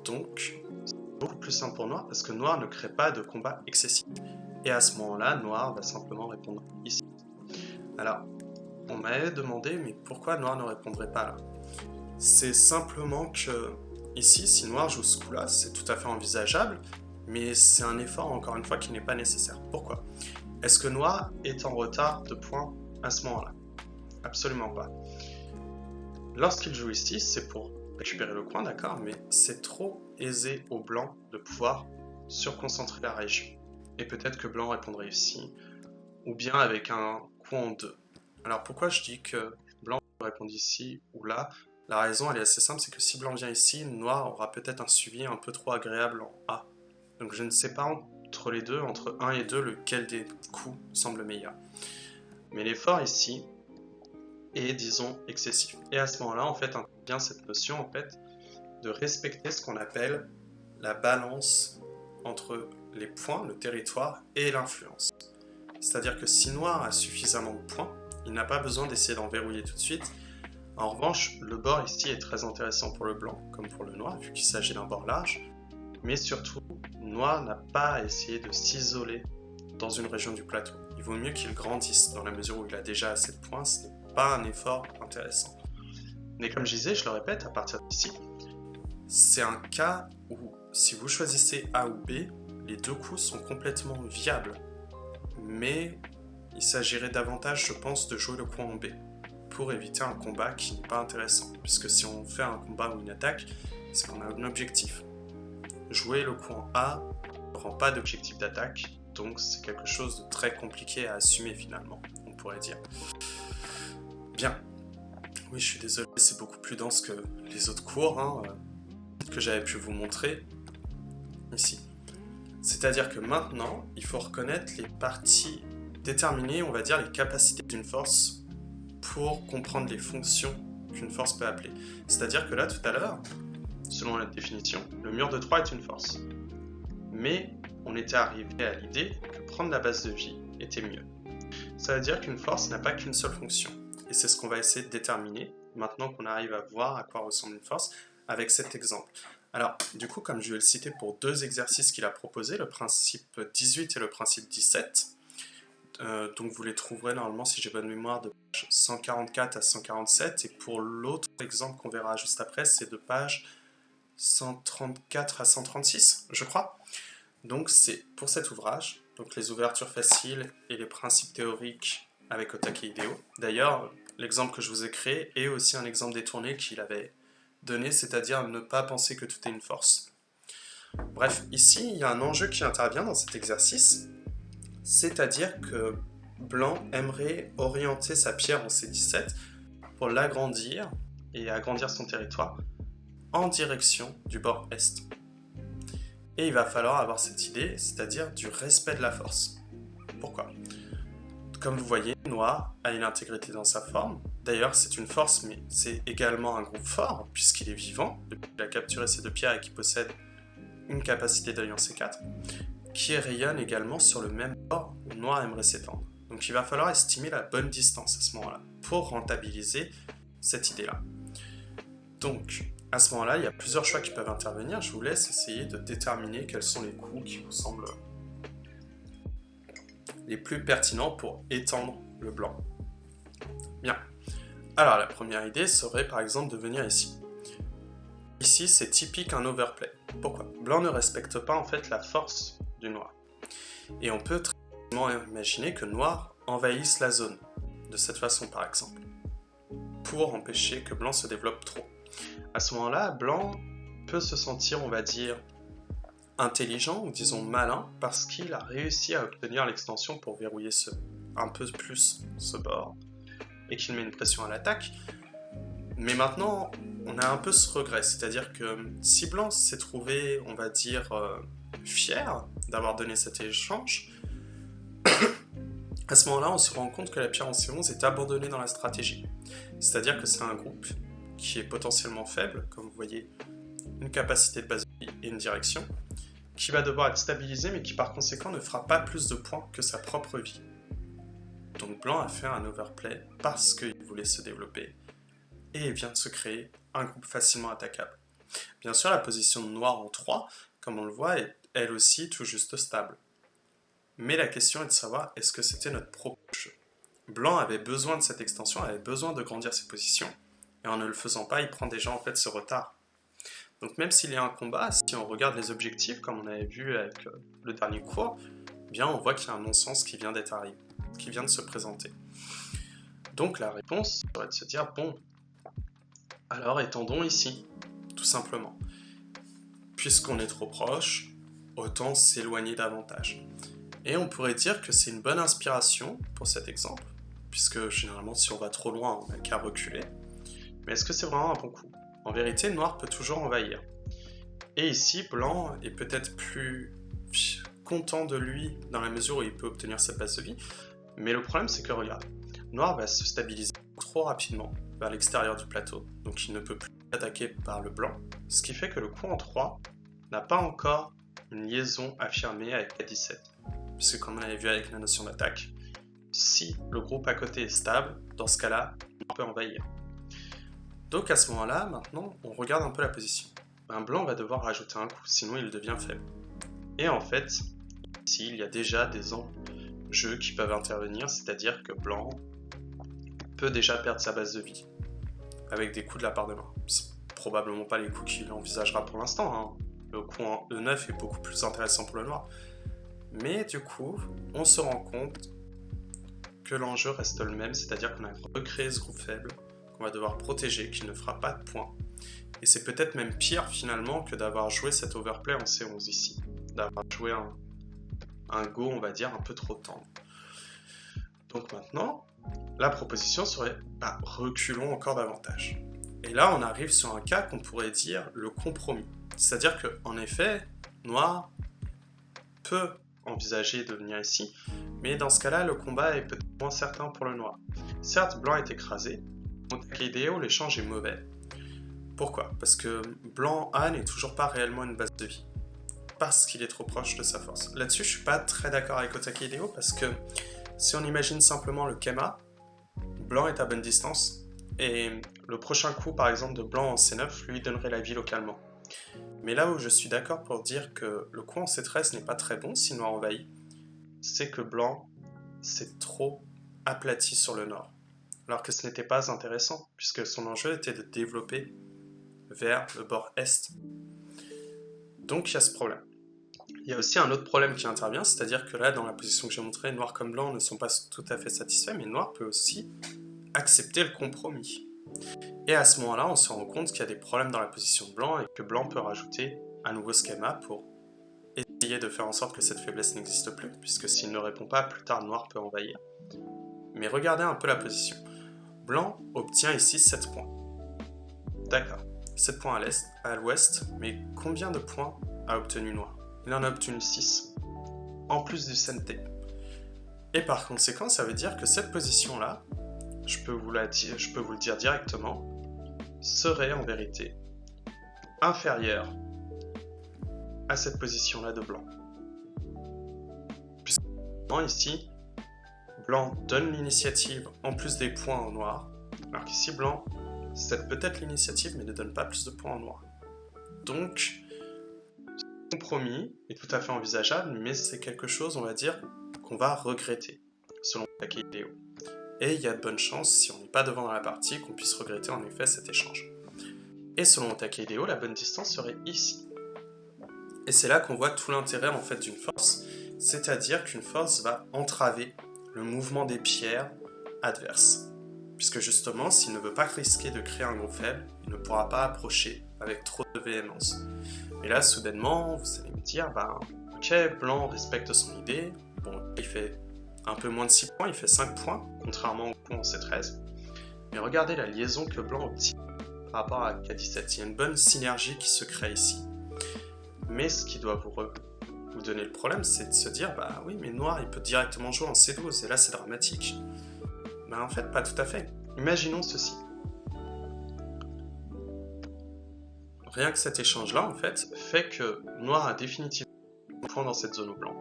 Donc, c'est beaucoup plus simple pour noir parce que noir ne crée pas de combat excessif. Et à ce moment-là, noir va simplement répondre ici. Alors, on m'avait demandé, mais pourquoi noir ne répondrait pas là? C'est simplement que, ici, si noir joue ce coup-là, c'est tout à fait envisageable, mais c'est un effort, encore une fois, qui n'est pas nécessaire. Pourquoi? Est-ce que noir est en retard de points à ce moment-là? Absolument pas. Lorsqu'il joue ici, c'est pour récupérer le coin, d'accord, mais c'est trop aisé au blanc de pouvoir surconcentrer la région. Et peut-être que blanc répondrait ici, ou bien avec un coup en 2. Alors pourquoi je dis que blanc répond ici ou là? La raison elle est assez simple, c'est que si blanc vient ici, noir aura peut-être un suivi un peu trop agréable en A. Donc je ne sais pas entre les deux, entre 1 et 2, lequel des coups semble meilleur. Mais l'effort ici est, disons, excessif. Et à ce moment-là, en fait, vient cette notion, en fait, de respecter ce qu'on appelle la balance entre les points, le territoire et l'influence. C'est-à-dire que si noir a suffisamment de points, il n'a pas besoin d'essayer d'en verrouiller tout de suite. En revanche, le bord ici est très intéressant pour le blanc, comme pour le noir, vu qu'il s'agit d'un bord large. Mais surtout, noir n'a pas à essayer de s'isoler dans une région du plateau. Il vaut mieux qu'il grandisse, dans la mesure où il a déjà assez de points, ce n'est pas un effort intéressant. Mais comme je disais, je le répète, à partir d'ici, c'est un cas où, si vous choisissez A ou B, les deux coups sont complètement viables. Mais il s'agirait davantage, je pense, de jouer le coup en B, pour éviter un combat qui n'est pas intéressant. Puisque si on fait un combat ou une attaque, c'est qu'on a un objectif. Jouer le coup en A ne rend pas d'objectif d'attaque, donc c'est quelque chose de très compliqué à assumer finalement, on pourrait dire. Bien. Oui, je suis désolé, c'est beaucoup plus dense que les autres cours que j'avais pu vous montrer ici. C'est-à-dire que maintenant, il faut reconnaître les parties déterminer, on va dire, les capacités d'une force pour comprendre les fonctions qu'une force peut appeler. C'est-à-dire que là, tout à l'heure, selon la définition, le mur de 3 est une force. mais on était arrivé à l'idée que prendre la base de vie était mieux. Ça veut dire qu'une force n'a pas qu'une seule fonction, et c'est ce qu'on va essayer de déterminer, maintenant qu'on arrive à voir à quoi ressemble une force, avec cet exemple. Alors, du coup, comme je vais le citer pour deux exercices qu'il a proposés, le principe 18 et le principe 17, donc vous les trouverez normalement, si j'ai bonne mémoire, de page 144 à 147, et pour l'autre exemple qu'on verra juste après, c'est de page 134 à 136, je crois. Donc c'est pour cet ouvrage, donc les ouvertures faciles et les principes théoriques avec Otake Hideo. D'ailleurs, l'exemple que je vous ai créé est aussi un exemple détourné qu'il avait donné, c'est-à-dire ne pas penser que tout est une force. Bref, ici, il y a un enjeu qui intervient dans cet exercice, c'est-à-dire que Blanc aimerait orienter sa pierre en C17 pour l'agrandir et agrandir son territoire en direction du bord est. Et il va falloir avoir cette idée, c'est-à-dire du respect de la force. Pourquoi ? Comme vous voyez, Noir a une intégrité dans sa forme. D'ailleurs, c'est une force, mais c'est également un groupe fort, puisqu'il est vivant, depuis qu'il a capturé ces deux pierres et qu'il possède une capacité d'alliance C4, qui rayonne également sur le même bord où Noir aimerait s'étendre. Donc il va falloir estimer la bonne distance à ce moment-là, pour rentabiliser cette idée-là. Donc, à ce moment-là, il y a plusieurs choix qui peuvent intervenir. Je vous laisse essayer de déterminer quels sont les coups qui vous semblent les plus pertinents pour étendre le blanc. Bien. Alors, la première idée serait par exemple de venir ici. Ici, c'est typique un overplay. Pourquoi ? Blanc ne respecte pas en fait la force du noir. Et on peut très facilement imaginer que noir envahisse la zone, de cette façon par exemple, pour empêcher que blanc se développe trop. À ce moment-là, blanc peut se sentir, on va dire, intelligent ou disons malin parce qu'il a réussi à obtenir l'extension pour verrouiller un peu plus ce bord et qu'il met une pression à l'attaque. Mais maintenant, on a un peu ce regret, c'est-à-dire que si blanc s'est trouvé, on va dire, fier d'avoir donné cet échange, à ce moment-là, on se rend compte que la pierre en C11 est abandonnée dans la stratégie. C'est-à-dire que c'est un groupe qui est potentiellement faible, comme vous voyez, une capacité de base de vie et une direction, qui va devoir être stabilisé, mais qui par conséquent ne fera pas plus de points que sa propre vie. Donc blanc a fait un overplay parce qu'il voulait se développer, et il vient de se créer un groupe facilement attaquable. Bien sûr, la position de noir en 3, comme on le voit, est elle aussi tout juste stable. Mais la question est de savoir, est-ce que c'était notre propre jeu ? Blanc avait besoin de cette extension, avait besoin de grandir ses positions, et en ne le faisant pas, il prend déjà en fait ce retard. Donc même s'il y a un combat, si on regarde les objectifs, comme on avait vu avec le dernier cours, eh bien on voit qu'il y a un non-sens qui vient d'être arrivé, qui vient de se présenter. Donc la réponse serait de se dire, bon, alors étendons ici, tout simplement. Puisqu'on est trop proche, autant s'éloigner davantage. Et on pourrait dire que c'est une bonne inspiration pour cet exemple, puisque généralement si on va trop loin, on n'a qu'à reculer. Mais est-ce que c'est vraiment un bon coup ? En vérité, noir peut toujours envahir. Et ici, blanc est peut-être plus content de lui dans la mesure où il peut obtenir cette base de vie. Mais le problème, c'est que regarde, noir va se stabiliser trop rapidement vers l'extérieur du plateau, donc il ne peut plus attaquer par le blanc, ce qui fait que le coup en 3 n'a pas encore une liaison affirmée avec la 17. Puisque comme on avait vu avec la notion d'attaque, si le groupe à côté est stable, dans ce cas-là, on peut envahir. Donc à ce moment-là, maintenant, on regarde un peu la position. Un blanc va devoir rajouter un coup, sinon il devient faible. Et en fait, ici, il y a déjà des enjeux qui peuvent intervenir, c'est-à-dire que blanc peut déjà perdre sa base de vie, avec des coups de la part de noir. C'est probablement pas les coups qu'il envisagera pour l'instant, hein. Le coup en E9 est beaucoup plus intéressant pour le noir. Mais du coup, on se rend compte que l'enjeu reste le même, c'est-à-dire qu'on a recréé ce groupe faible, qu'on va devoir protéger, qui ne fera pas de points. Et c'est peut-être même pire finalement que d'avoir joué cet overplay en C11 ici, d'avoir joué un go, on va dire, un peu trop tendre. Donc maintenant, la proposition serait, reculons encore davantage. Et là, on arrive sur un cas qu'on pourrait dire le compromis. C'est-à-dire qu'en effet, noir peut envisager de venir ici, mais dans ce cas-là, le combat est peut-être moins certain pour le noir. Certes, blanc est écrasé, Otake Hideo, l'échange est mauvais. Pourquoi ? Parce que blanc A n'est toujours pas réellement une base de vie. parce qu'il est trop proche de sa force. Là-dessus, je suis pas très d'accord avec Otake Hideo parce que si on imagine simplement le Kema, blanc est à bonne distance et le prochain coup, par exemple, de blanc en C9 lui donnerait la vie localement. Mais là où je suis d'accord pour dire que le coup en C13 n'est pas très bon si noir envahit, c'est que blanc s'est trop aplati sur le nord. Alors que ce n'était pas intéressant, puisque son enjeu était de développer vers le bord est. Donc il y a ce problème. Il y a aussi un autre problème qui intervient, c'est-à-dire que là, dans la position que j'ai montrée, noir comme blanc ne sont pas tout à fait satisfaits, mais noir peut aussi accepter le compromis. Et à ce moment-là, on se rend compte qu'il y a des problèmes dans la position de blanc et que blanc peut rajouter un nouveau schéma pour essayer de faire en sorte que cette faiblesse n'existe plus, puisque s'il ne répond pas, plus tard noir peut envahir. Mais regardez un peu la position. Blanc obtient ici 7 points. D'accord, 7 points à l'ouest, mais combien de points a obtenu noir? Il en a obtenu 6, en plus du CNT. Et par conséquent, ça veut dire que cette position-là, je peux vous le dire directement, serait en vérité inférieure à cette position-là de blanc. Puisque ici, blanc donne l'initiative en plus des points en noir, alors qu'ici, blanc cède peut-être l'initiative mais ne donne pas plus de points en noir. Donc, le compromis est tout à fait envisageable, mais c'est quelque chose, on va dire, qu'on va regretter, selon Otake Hideo. Et il y a de bonnes chances, si on n'est pas devant dans la partie, qu'on puisse regretter en effet cet échange. Et selon Otake Hideo, la bonne distance serait ici. Et c'est là qu'on voit tout l'intérêt en fait d'une force, c'est-à-dire qu'une force va entraver le mouvement des pierres adverses. Puisque justement, s'il ne veut pas risquer de créer un groupe faible, il ne pourra pas approcher avec trop de véhémence. Et là, soudainement, vous allez me dire, ok, blanc respecte son idée, bon, il fait un peu moins de 6 points, il fait 5 points, contrairement au coup en C13. Mais regardez la liaison que blanc obtient par rapport à K17, il y a une bonne synergie qui se crée ici. Mais ce qui doit vous donner le problème, c'est de se dire, oui, mais noir, il peut directement jouer en C12, et là, c'est dramatique. En fait, pas tout à fait. Imaginons ceci. Rien que cet échange-là, en fait que noir a définitivement un point dans cette zone au blanc.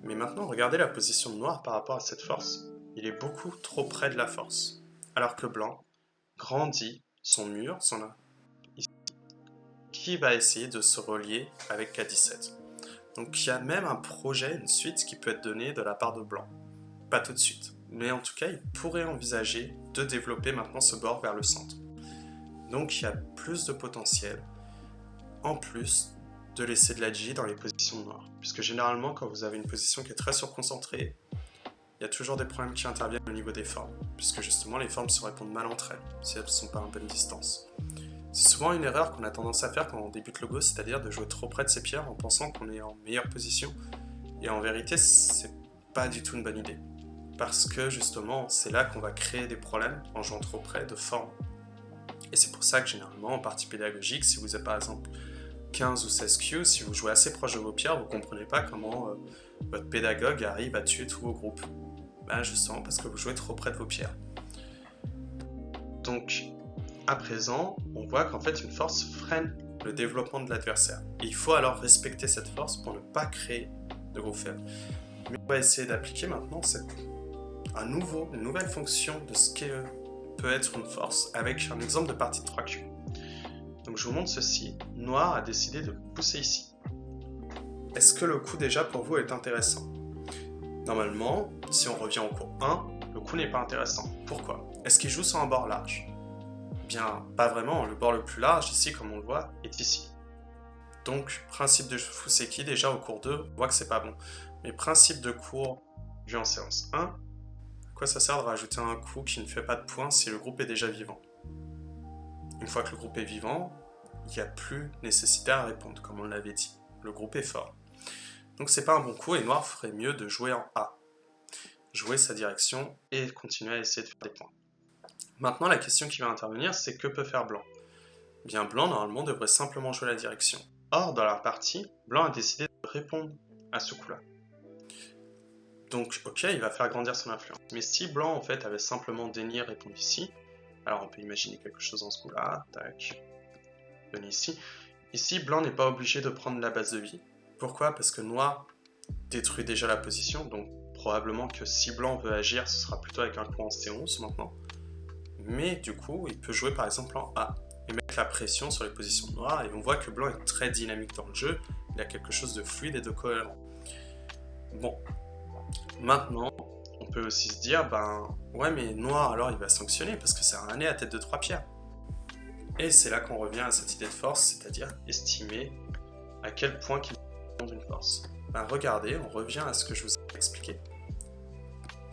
Mais maintenant, regardez la position de noir par rapport à cette force. Il est beaucoup trop près de la force. Alors que blanc grandit son mur, qui va essayer de se relier avec K17. Donc il y a même un projet, une suite qui peut être donnée de la part de blanc. Pas tout de suite. Mais en tout cas, il pourrait envisager de développer maintenant ce bord vers le centre. Donc il y a plus de potentiel, en plus de laisser de la J dans les positions de noir. Puisque généralement, quand vous avez une position qui est très surconcentrée, il y a toujours des problèmes qui interviennent au niveau des formes. Puisque justement, les formes se répondent mal entre elles, si elles ne sont pas à bonne distance. C'est souvent une erreur qu'on a tendance à faire quand on débute le Go, c'est-à-dire de jouer trop près de ses pierres en pensant qu'on est en meilleure position. Et en vérité, c'est pas du tout une bonne idée. Parce que justement, c'est là qu'on va créer des problèmes en jouant trop près de forme. Et c'est pour ça que généralement, en partie pédagogique, si vous êtes par exemple 15 ou 16 Q, si vous jouez assez proche de vos pierres, vous ne comprenez pas comment votre pédagogue arrive à tuer tous vos groupes. Justement parce que vous jouez trop près de vos pierres. Donc, à présent, on voit qu'en fait une force freine le développement de l'adversaire. Et il faut alors respecter cette force pour ne pas créer de groupe faible. Mais on va essayer d'appliquer maintenant une nouvelle fonction de ce que peut être une force avec un exemple de partie de 3Q. Donc je vous montre ceci. Noir a décidé de pousser ici. Est-ce que le coup déjà pour vous est intéressant? Normalement, si on revient au cours 1, le coup n'est pas intéressant. Pourquoi? Est-ce qu'il joue sur un bord large? Bien, pas vraiment. Le bord le plus large ici, comme on le voit, est ici. Donc, principe de Fuseki, déjà au cours 2, on voit que c'est pas bon. Mais principe de cours vu en séance 1, à quoi ça sert de rajouter un coup qui ne fait pas de points si le groupe est déjà vivant? Une fois que le groupe est vivant, il n'y a plus nécessité à répondre, comme on l'avait dit. Le groupe est fort. Donc c'est pas un bon coup et noir ferait mieux de jouer en A. Jouer sa direction et continuer à essayer de faire des points. Maintenant, la question qui va intervenir, c'est que peut faire blanc? Bien, blanc, normalement, devrait simplement jouer la direction. Or, dans la partie, blanc a décidé de répondre à ce coup-là. Donc, ok, il va faire grandir son influence. Mais si blanc, en fait, avait simplement daigné répondre ici, alors on peut imaginer quelque chose dans ce coup-là, tac, venez ici, Ici, blanc n'est pas obligé de prendre la base de vie. Pourquoi? Parce que noir détruit déjà la position, donc probablement que si blanc veut agir, ce sera plutôt avec un coup en C11 maintenant. Mais du coup, il peut jouer par exemple en A et mettre la pression sur les positions noires, et on voit que blanc est très dynamique dans le jeu, il a quelque chose de fluide et de cohérent. Bon, maintenant, on peut aussi se dire, ben ouais mais noir alors il va sanctionner parce que c'est un nez à tête de 3 pierres. Et c'est là qu'on revient à cette idée de force, c'est-à-dire estimer à quel point qu'il est d'une force. Ben regardez, on revient à ce que je vous ai expliqué.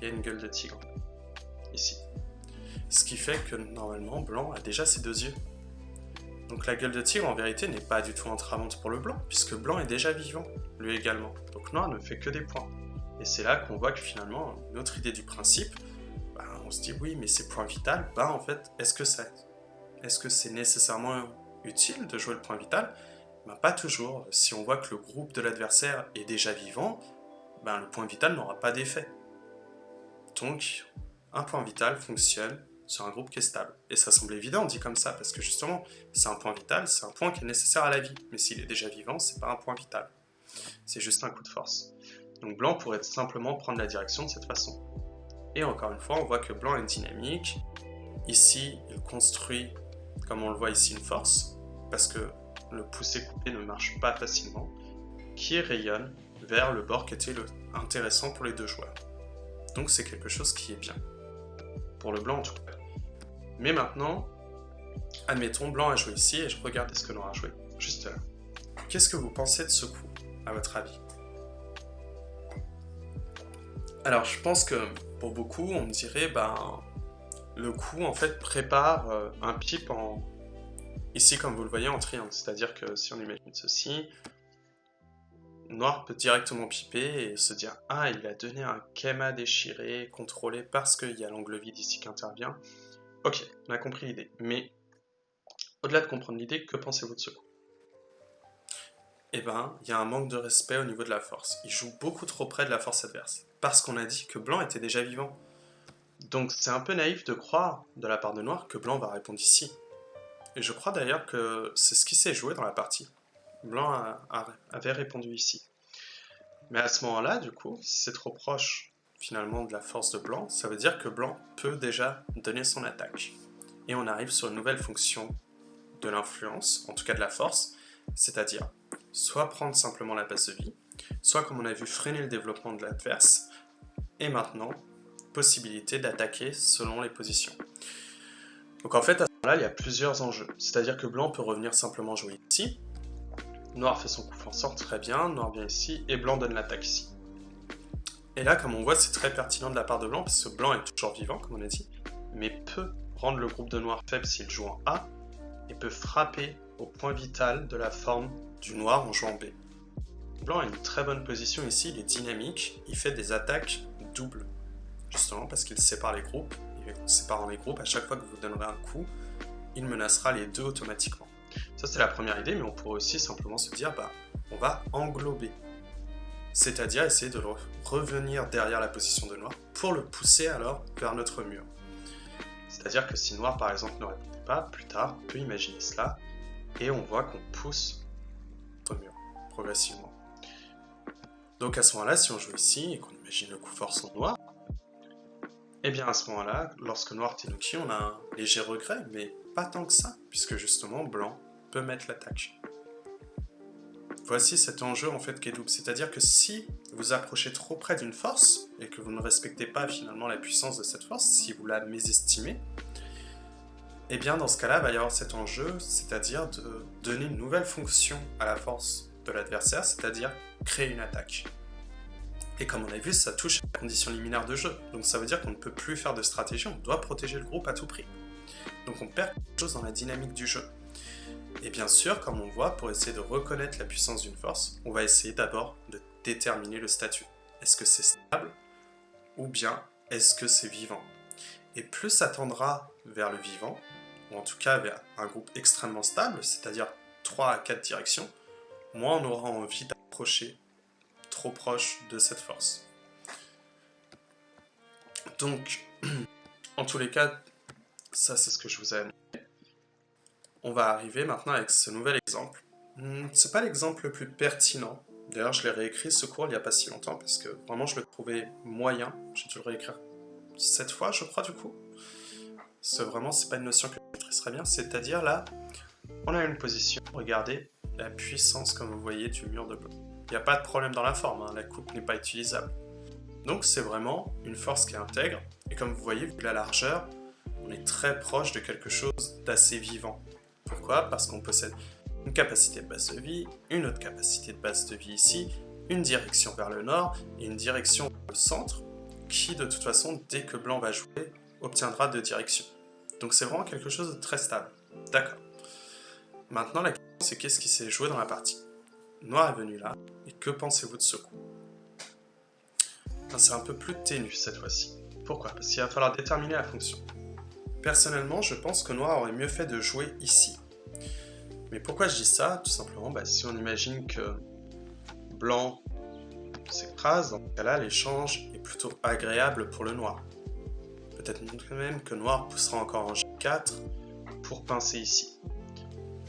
Il y a une gueule de tigre, ici. Ce qui fait que normalement, blanc a déjà ses 2 yeux. Donc la gueule de tigre en vérité n'est pas du tout entravante pour le blanc, puisque blanc est déjà vivant, lui également. Donc noir ne fait que des points. Et c'est là qu'on voit que finalement, notre idée du principe, ben, on se dit oui mais c'est point vital, ben en fait, est-ce que c'est nécessairement utile de jouer le point vital? Ben, pas toujours. Si on voit que le groupe de l'adversaire est déjà vivant, ben, le point vital n'aura pas d'effet. Donc, un point vital fonctionne sur un groupe qui est stable. Et ça semble évident dit comme ça, parce que justement, c'est un point vital, c'est un point qui est nécessaire à la vie. Mais s'il est déjà vivant, c'est pas un point vital. C'est juste un coup de force. Donc blanc pourrait simplement prendre la direction de cette façon. Et encore une fois, on voit que blanc est dynamique. Ici, il construit, comme on le voit ici, une force, parce que le poussé-coupé ne marche pas facilement, qui rayonne vers le bord qui était intéressant pour les 2 joueurs. Donc c'est quelque chose qui est bien. Pour le blanc en tout cas. Mais maintenant, admettons, blanc a joué ici, et je regarde ce que noir a joué, juste là. Qu'est-ce que vous pensez de ce coup, à votre avis? Alors je pense que pour beaucoup, on me dirait, ben, le coup en fait prépare un pipe en... Ici, comme vous le voyez, en triangle. C'est-à-dire que si on imagine ceci, noir peut directement piper et se dire « Ah, il a donné un Kema déchiré, contrôlé parce qu'il y a l'angle vide ici qui intervient. » Ok, on a compris l'idée. Mais au-delà de comprendre l'idée, que pensez-vous de ce coup? Eh ben, il y a un manque de respect au niveau de la force. Il joue beaucoup trop près de la force adverse. Parce qu'on a dit que blanc était déjà vivant. Donc c'est un peu naïf de croire, de la part de noir, que blanc va répondre ici. Et je crois d'ailleurs que c'est ce qui s'est joué dans la partie. Blanc avait répondu ici. Mais à ce moment-là, du coup, si c'est trop proche finalement de la force de blanc, ça veut dire que blanc peut déjà donner son attaque. Et on arrive sur une nouvelle fonction de l'influence, en tout cas de la force, c'est-à-dire soit prendre simplement la base de vie, soit comme on a vu freiner le développement de l'adverse, et maintenant, possibilité d'attaquer selon les positions. Donc en fait, à ce moment-là, il y a plusieurs enjeux. C'est-à-dire que blanc peut revenir simplement jouer ici, noir fait son coup flanc très bien, noir vient ici, et blanc donne l'attaque ici. Et là, comme on voit, c'est très pertinent de la part de blanc, parce que blanc est toujours vivant, comme on a dit, mais peut rendre le groupe de noir faible s'il joue en A, et peut frapper au point vital de la forme du noir en jouant B. Blanc a une très bonne position ici, il est dynamique, il fait des attaques doubles, justement parce qu'il sépare les groupes, et en séparant les groupes, à chaque fois que vous donnerez un coup, il menacera les 2 automatiquement. Ça c'est la première idée, mais on pourrait aussi simplement se dire, bah, on va englober. C'est-à-dire essayer de revenir derrière la position de noir pour le pousser alors vers notre mur. C'est-à-dire que si noir par exemple ne répondait pas, plus tard on peut imaginer cela, et on voit qu'on pousse notre mur progressivement. Donc à ce moment-là, si on joue ici et qu'on imagine le coup force en noir, et bien à ce moment-là, lorsque noir Tenuki, on a un léger regret, mais pas tant que ça, puisque justement blanc peut mettre l'attaque. Voici cet enjeu en fait qui est double, c'est-à-dire que si vous approchez trop près d'une force, et que vous ne respectez pas finalement la puissance de cette force, si vous la mésestimez, et bien dans ce cas-là, il va y avoir cet enjeu, c'est-à-dire de donner une nouvelle fonction à la force de l'adversaire, c'est-à-dire créer une attaque. Et comme on a vu, ça touche à la condition liminaire de jeu, donc ça veut dire qu'on ne peut plus faire de stratégie, on doit protéger le groupe à tout prix. Donc on perd quelque chose dans la dynamique du jeu. Et bien sûr, comme on voit, pour essayer de reconnaître la puissance d'une force, on va essayer d'abord de déterminer le statut. Est-ce que c'est stable ou bien est-ce que c'est vivant? Et plus ça tendra vers le vivant, ou en tout cas vers un groupe extrêmement stable, c'est-à-dire 3 à 4 directions, moins on aura envie d'approcher trop proche de cette force. Donc, en tous les cas, ça c'est ce que je vous ai montré. On va arriver maintenant avec ce nouvel exemple C'est pas l'exemple le plus pertinent. D'ailleurs, je l'ai réécrit ce cours il n'y a pas si longtemps parce que vraiment je le trouvais moyen. J'ai dû le réécrire 7 fois, je crois, du coup. C'est pas une notion que je maîtrise très bien. C'est-à-dire là, on a une position, regardez la puissance, comme vous voyez, du mur de bloc. Il n'y a pas de problème dans la forme, hein, la coupe n'est pas utilisable. Donc c'est vraiment une force qui est intègre. Et comme vous voyez, vu la largeur, on est très proche de quelque chose d'assez vivant. Pourquoi? Parce qu'on possède une capacité de base de vie, une autre capacité de base de vie ici, une direction vers le nord et une direction vers le centre, qui de toute façon, dès que blanc va jouer, obtiendra deux directions. Donc c'est vraiment quelque chose de très stable. D'accord. Maintenant la question c'est qu'est-ce qui s'est joué dans la partie? Noir est venu là, et que pensez-vous de ce coup? C'est un peu plus ténu cette fois-ci. Pourquoi? Parce qu'il va falloir déterminer la fonction. Personnellement, je pense que Noir aurait mieux fait de jouer ici. Mais pourquoi je dis ça? Tout simplement, si on imagine que Blanc s'écrase, dans ce cas-là, l'échange est plutôt agréable pour le Noir. Peut-être même que Noir poussera encore en G4 pour pincer ici.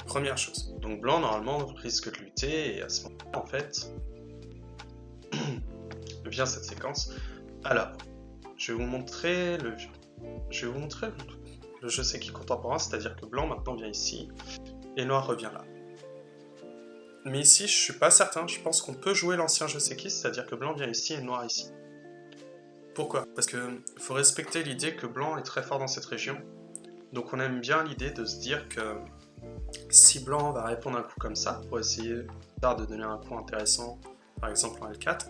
Première chose. Donc Blanc, normalement, risque de lutter, et à ce moment-là, en fait, vient cette séquence. Alors, je vais vous montrer le je sais qui contemporain, c'est-à-dire que Blanc maintenant vient ici, et Noir revient là. Mais ici, je suis pas certain, je pense qu'on peut jouer l'ancien je sais qui, c'est-à-dire que Blanc vient ici et Noir ici. Pourquoi? Parce que faut respecter l'idée que Blanc est très fort dans cette région, donc on aime bien l'idée de se dire que si Blanc va répondre un coup comme ça, pour essayer de donner un coup intéressant, par exemple en L4,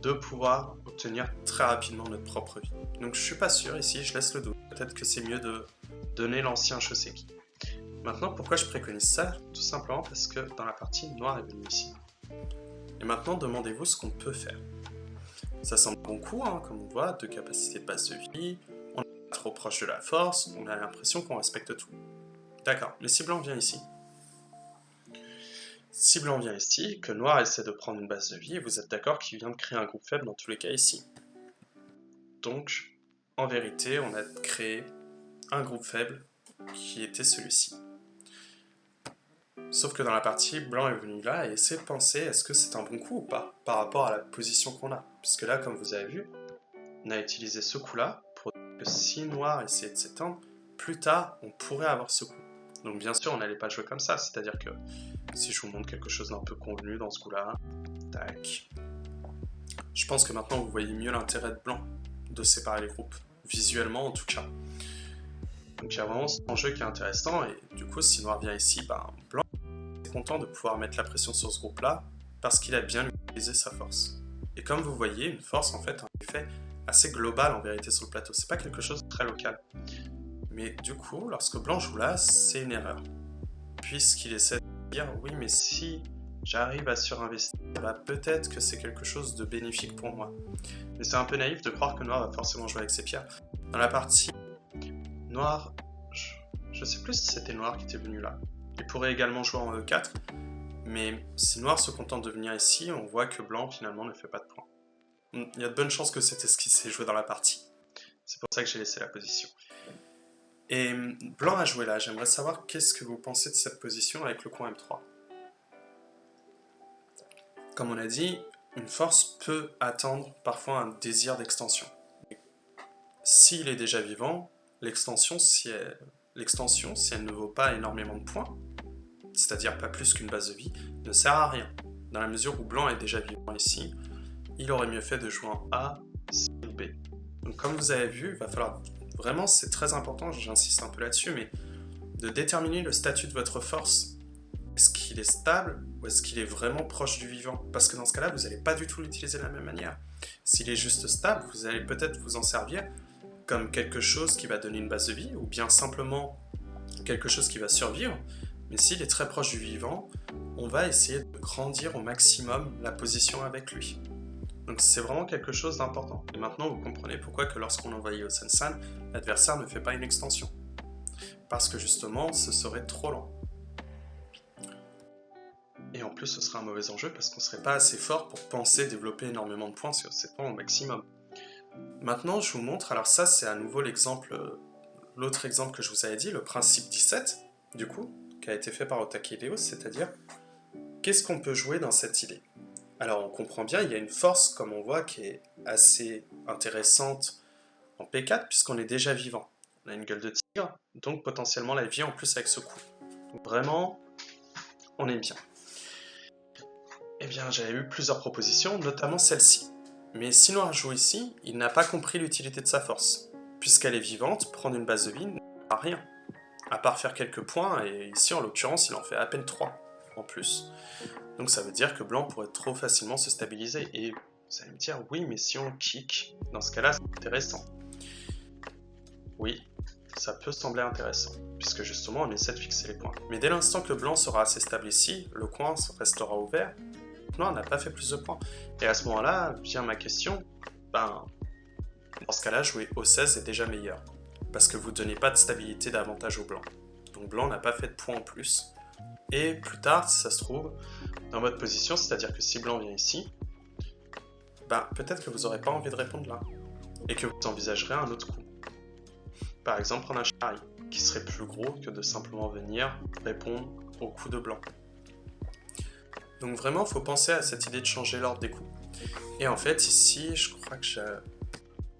de pouvoir obtenir très rapidement notre propre vie. Donc je suis pas sûr ici, je laisse le doute. Peut-être que c'est mieux de donner l'ancien je sais qui. Maintenant, pourquoi je préconise ça? Tout simplement parce que dans la partie, Noir est venu ici. Et maintenant, demandez-vous ce qu'on peut faire. Ça semble bon coup, hein, comme on voit, de capacité de base de vie, on n'est pas trop proche de la force, on a l'impression qu'on respecte tout. D'accord, mais si Blanc vient ici, si Blanc vient ici, que Noir essaie de prendre une base de vie, vous êtes d'accord qu'il vient de créer un groupe faible dans tous les cas ici. Donc, en vérité, on a créé un groupe faible qui était celui-ci. Sauf que dans la partie, Blanc est venu là et essaie de penser est-ce que c'est un bon coup ou pas par rapport à la position qu'on a. Puisque là, comme vous avez vu, on a utilisé ce coup-là pour dire que si Noir essayait de s'étendre, plus tard, on pourrait avoir ce coup. Donc bien sûr, on n'allait pas jouer comme ça, c'est-à-dire que si je vous montre quelque chose d'un peu convenu dans ce coup-là, tac. Je pense que maintenant, vous voyez mieux l'intérêt de Blanc de séparer les groupes, visuellement en tout cas. Donc il y a vraiment cet enjeu qui est intéressant, et du coup, si Noir vient ici, Blanc est content de pouvoir mettre la pression sur ce groupe-là, parce qu'il a bien utilisé sa force. Et comme vous voyez, une force, en fait, a un effet assez global en vérité sur le plateau, c'est pas quelque chose de très local. Mais du coup, lorsque Blanc joue là, c'est une erreur. Puisqu'il essaie de dire, oui, mais si j'arrive à surinvestir, peut-être que c'est quelque chose de bénéfique pour moi. Mais c'est un peu naïf de croire que Noir va forcément jouer avec ses pierres. Dans la partie Noir, je sais plus si c'était Noir qui était venu là. Il pourrait également jouer en E4, mais si Noir se contente de venir ici, on voit que Blanc finalement ne fait pas de points. Il y a de bonnes chances que c'était ce qui s'est joué dans la partie. C'est pour ça que j'ai laissé la position. Et Blanc a joué là, j'aimerais savoir qu'est-ce que vous pensez de cette position avec le coin M3. Comme on a dit, une force peut attendre parfois un désir d'extension. S'il est déjà vivant, l'extension, si elle ne vaut pas énormément de points, c'est-à-dire pas plus qu'une base de vie, ne sert à rien. Dans la mesure où Blanc est déjà vivant ici, il aurait mieux fait de jouer en A, C ou B. Donc comme vous avez vu, il va falloir vraiment, c'est très important, j'insiste un peu là-dessus, mais de déterminer le statut de votre force. Est-ce qu'il est stable ou est-ce qu'il est vraiment proche du vivant? Parce que dans ce cas-là, vous n'allez pas du tout l'utiliser de la même manière. S'il est juste stable, vous allez peut-être vous en servir comme quelque chose qui va donner une base de vie, ou bien simplement quelque chose qui va survivre. Mais s'il est très proche du vivant, on va essayer de grandir au maximum la position avec lui. Donc c'est vraiment quelque chose d'important. Et maintenant vous comprenez pourquoi que lorsqu'on envahit au Sensan, l'adversaire ne fait pas une extension. Parce que justement, ce serait trop lent. Et en plus, ce serait un mauvais enjeu parce qu'on ne serait pas assez fort pour penser développer énormément de points sur ces points au maximum. Maintenant, je vous montre, alors ça c'est à nouveau l'exemple, l'autre exemple que je vous avais dit, le principe 17, du coup, qui a été fait par Otakideo, c'est-à-dire qu'est-ce qu'on peut jouer dans cette idée? Alors on comprend bien, il y a une force, comme on voit, qui est assez intéressante en P4, puisqu'on est déjà vivant. On a une gueule de tigre, donc potentiellement la vie en plus avec ce coup. Donc vraiment, on est bien. Eh bien, j'avais eu plusieurs propositions, notamment celle-ci. Mais si Noir joue ici, il n'a pas compris l'utilité de sa force. Puisqu'elle est vivante, prendre une base de vie ne sert à rien. À part faire quelques points, et ici en l'occurrence, il en fait à peine 3 en plus. Donc ça veut dire que Blanc pourrait trop facilement se stabiliser. Et vous allez me dire, oui, mais si on kick, dans ce cas-là, c'est intéressant. Oui, ça peut sembler intéressant, puisque justement on essaie de fixer les points. Mais dès l'instant que Blanc sera assez stable ici, le coin restera ouvert. Noir n'a pas fait plus de points. Et à ce moment-là, vient ma question, dans ce cas-là, jouer O16 est déjà meilleur. Parce que vous ne donnez pas de stabilité davantage au blanc. Donc blanc n'a pas fait de points en plus. Et plus tard, si ça se trouve, dans votre position, c'est-à-dire que si blanc vient ici, peut-être que vous n'aurez pas envie de répondre là. Et que vous envisagerez un autre coup. Par exemple, prendre un chari, qui serait plus gros que de simplement venir répondre au coup de blanc. Donc vraiment, il faut penser à cette idée de changer l'ordre des coups. Et en fait, ici, je crois que j'ai...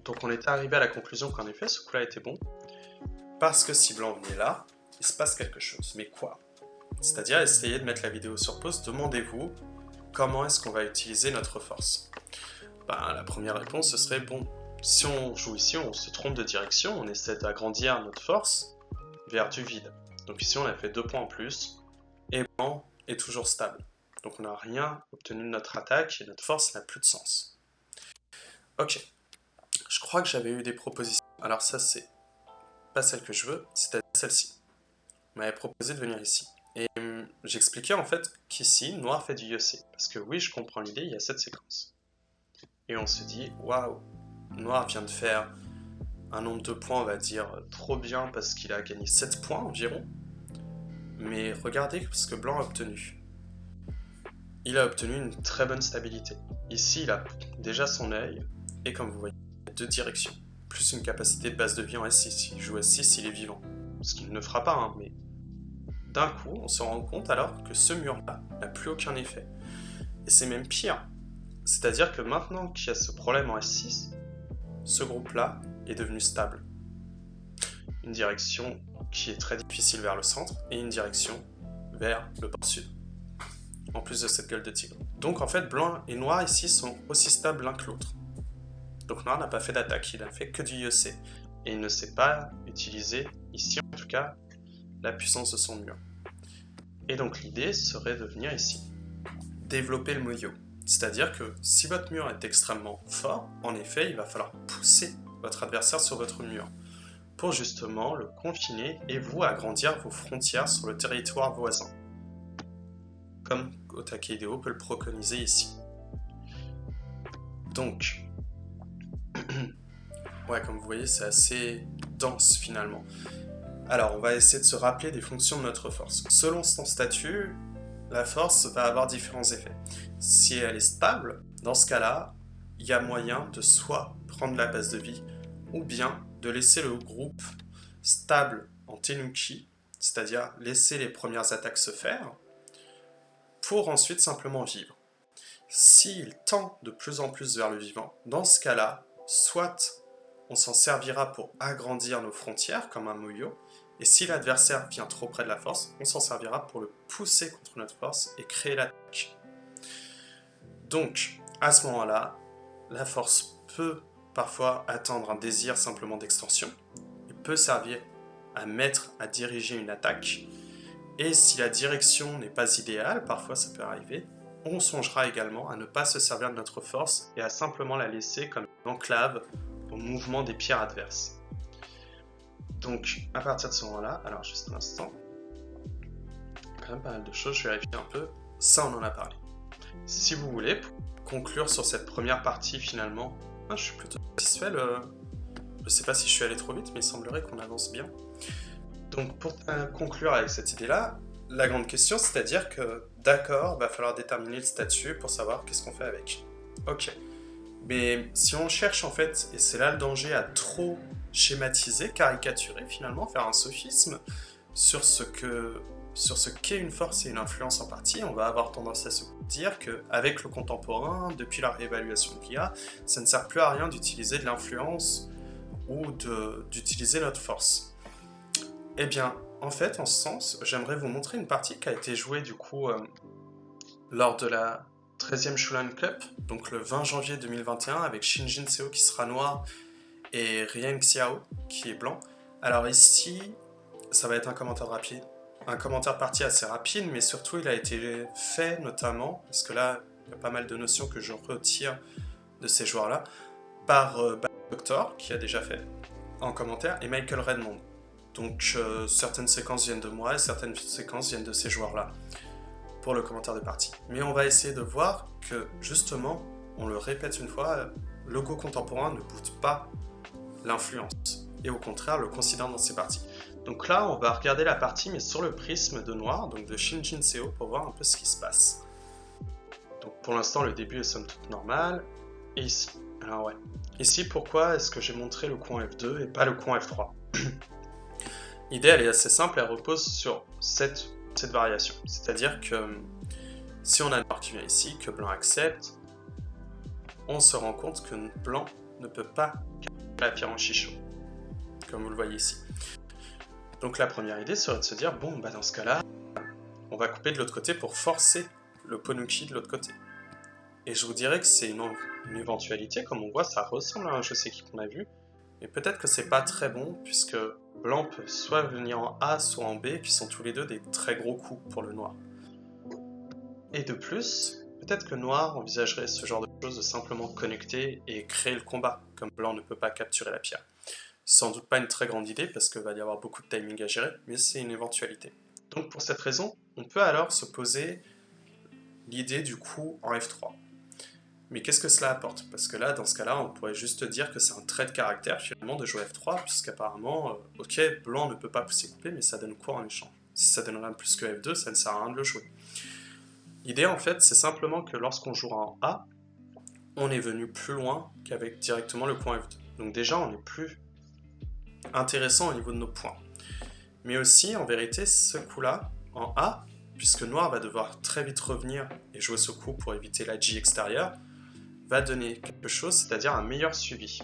Donc on était arrivé à la conclusion qu'en effet, ce coup-là était bon. Parce que si blanc venait là, il se passe quelque chose. Mais quoi? C'est-à-dire, essayez de mettre la vidéo sur pause, demandez-vous comment est-ce qu'on va utiliser notre force. La première réponse, ce serait, bon, si on joue ici, on se trompe de direction, on essaie d'agrandir notre force vers du vide. Donc ici, on a fait 2 points en plus, et blanc est toujours stable. Donc on n'a rien obtenu de notre attaque, et notre force n'a plus de sens. Ok, je crois que j'avais eu des propositions. Alors ça, c'est pas celle que je veux, c'est celle-ci. On m'avait proposé de venir ici. Et j'expliquais en fait qu'ici, Noir fait du Yosei. Parce que oui, je comprends l'idée, il y a cette séquence. Et on se dit, waouh, Noir vient de faire un nombre de points, on va dire, trop bien parce qu'il a gagné 7 points environ. Mais regardez ce que Blanc a obtenu. Il a obtenu une très bonne stabilité. Ici, il a déjà son œil, et comme vous voyez, il y a 2 directions. Plus une capacité de base de vie en S6. S'il joue S6, il est vivant. Ce qu'il ne fera pas, mais d'un coup, on se rend compte alors que ce mur-là n'a plus aucun effet. Et c'est même pire. C'est-à-dire que maintenant qu'il y a ce problème en S6, ce groupe-là est devenu stable. Une direction qui est très difficile vers le centre et une direction vers le port sud. En plus de cette gueule de tigre. Donc en fait, blanc et noir ici sont aussi stables l'un que l'autre. Donc noir n'a pas fait d'attaque, il n'a fait que du Yosei. Et il ne sait pas utiliser, ici en tout cas, la puissance de son mur. Et donc l'idée serait de venir ici, développer le moyo. C'est-à-dire que si votre mur est extrêmement fort, en effet, il va falloir pousser votre adversaire sur votre mur pour justement le confiner et vous agrandir vos frontières sur le territoire voisin. Comme Otakideo peut le préconiser ici. Donc, ouais, comme vous voyez, c'est assez dense finalement. Alors, on va essayer de se rappeler des fonctions de notre force. Selon son statut, la force va avoir différents effets. Si elle est stable, dans ce cas-là, il y a moyen de soit prendre la base de vie, ou bien de laisser le groupe stable en tenuki, c'est-à-dire laisser les premières attaques se faire, pour ensuite simplement vivre. S'il tend de plus en plus vers le vivant, dans ce cas-là, soit on s'en servira pour agrandir nos frontières, comme un moyo, et si l'adversaire vient trop près de la force, on s'en servira pour le pousser contre notre force et créer l'attaque. Donc, à ce moment-là, la force peut parfois attendre un désir simplement d'extension, et peut servir à diriger une attaque, et si la direction n'est pas idéale, parfois ça peut arriver, on songera également à ne pas se servir de notre force et à simplement la laisser comme une enclave au mouvement des pierres adverses. Donc, à partir de ce moment-là, alors juste un instant, quand même pas mal de choses, je vérifie un peu, ça on en a parlé. Si vous voulez, pour conclure sur cette première partie finalement, je suis plutôt satisfait, je sais pas si je suis allé trop vite, mais il semblerait qu'on avance bien. Donc pour conclure avec cette idée-là, la grande question, c'est-à-dire que, d'accord, va falloir déterminer le statut pour savoir qu'est-ce qu'on fait avec. Ok, mais si on cherche en fait, et c'est là le danger à trop schématiser, caricaturer finalement, faire un sophisme sur ce que sur ce qu'est une force et une influence en partie, on va avoir tendance à se dire qu'avec le contemporain, depuis la réévaluation de l'IA, ça ne sert plus à rien d'utiliser de l'influence ou d'utiliser notre force. Eh bien, en fait, en ce sens, j'aimerais vous montrer une partie qui a été jouée du coup lors de la 13e Shulan Cup, donc le 20 janvier 2021, avec Shinjin Seo qui sera noir et Rian Xiao qui est blanc. Alors ici, ça va être un commentaire rapide, un commentaire partie assez rapide, mais surtout il a été fait notamment, parce que là, il y a pas mal de notions que je retire de ces joueurs-là, par Doctor, qui a déjà fait, en commentaire, et Michael Redmond. Donc certaines séquences viennent de moi et certaines séquences viennent de ces joueurs-là pour le commentaire de partie. Mais on va essayer de voir que justement, on le répète une fois, le Go contemporain ne boude pas l'influence et au contraire le considère dans ses parties. Donc là, on va regarder la partie mais sur le prisme de noir, donc de Shinjin Seo pour voir un peu ce qui se passe. Donc pour l'instant, le début est somme toute normal. Et ici, alors ouais. Ici, pourquoi est-ce que j'ai montré le coin F2 et pas le coin F3 ? L'idée, elle est assez simple, elle repose sur cette variation. C'est-à-dire que si on a noir qui vient ici, que blanc accepte, on se rend compte que blanc ne peut pas capturer la pierre en chichot, comme vous le voyez ici. Donc la première idée serait de se dire, bon, bah dans ce cas-là, on va couper de l'autre côté pour forcer le Ponuki de l'autre côté. Et je vous dirais que c'est une éventualité, comme on voit, ça ressemble à un Joseki qu'on a vu, mais peut-être que c'est pas très bon, puisque blanc peut soit venir en A, soit en B, qui sont tous les deux des très gros coups pour le noir. Et de plus, peut-être que noir envisagerait ce genre de choses de simplement connecter et créer le combat, comme blanc ne peut pas capturer la pierre. Sans doute pas une très grande idée, parce qu'il va y avoir beaucoup de timing à gérer, mais c'est une éventualité. Donc pour cette raison, on peut alors se poser l'idée du coup en F3. Mais qu'est-ce que cela apporte? Parce que là, dans ce cas-là, on pourrait juste dire que c'est un trait de caractère finalement de jouer F3, puisqu'apparemment, ok, blanc ne peut pas pousser couper, mais ça donne quoi en échange? Si ça donne rien de plus que F2, ça ne sert à rien de le jouer. L'idée en fait, c'est simplement que lorsqu'on jouera en A, on est venu plus loin qu'avec directement le point F2. Donc déjà, on est plus intéressant au niveau de nos points. Mais aussi, en vérité, ce coup-là, en A, puisque noir va devoir très vite revenir et jouer ce coup pour éviter la J extérieure, va donner quelque chose, c'est-à-dire un meilleur suivi.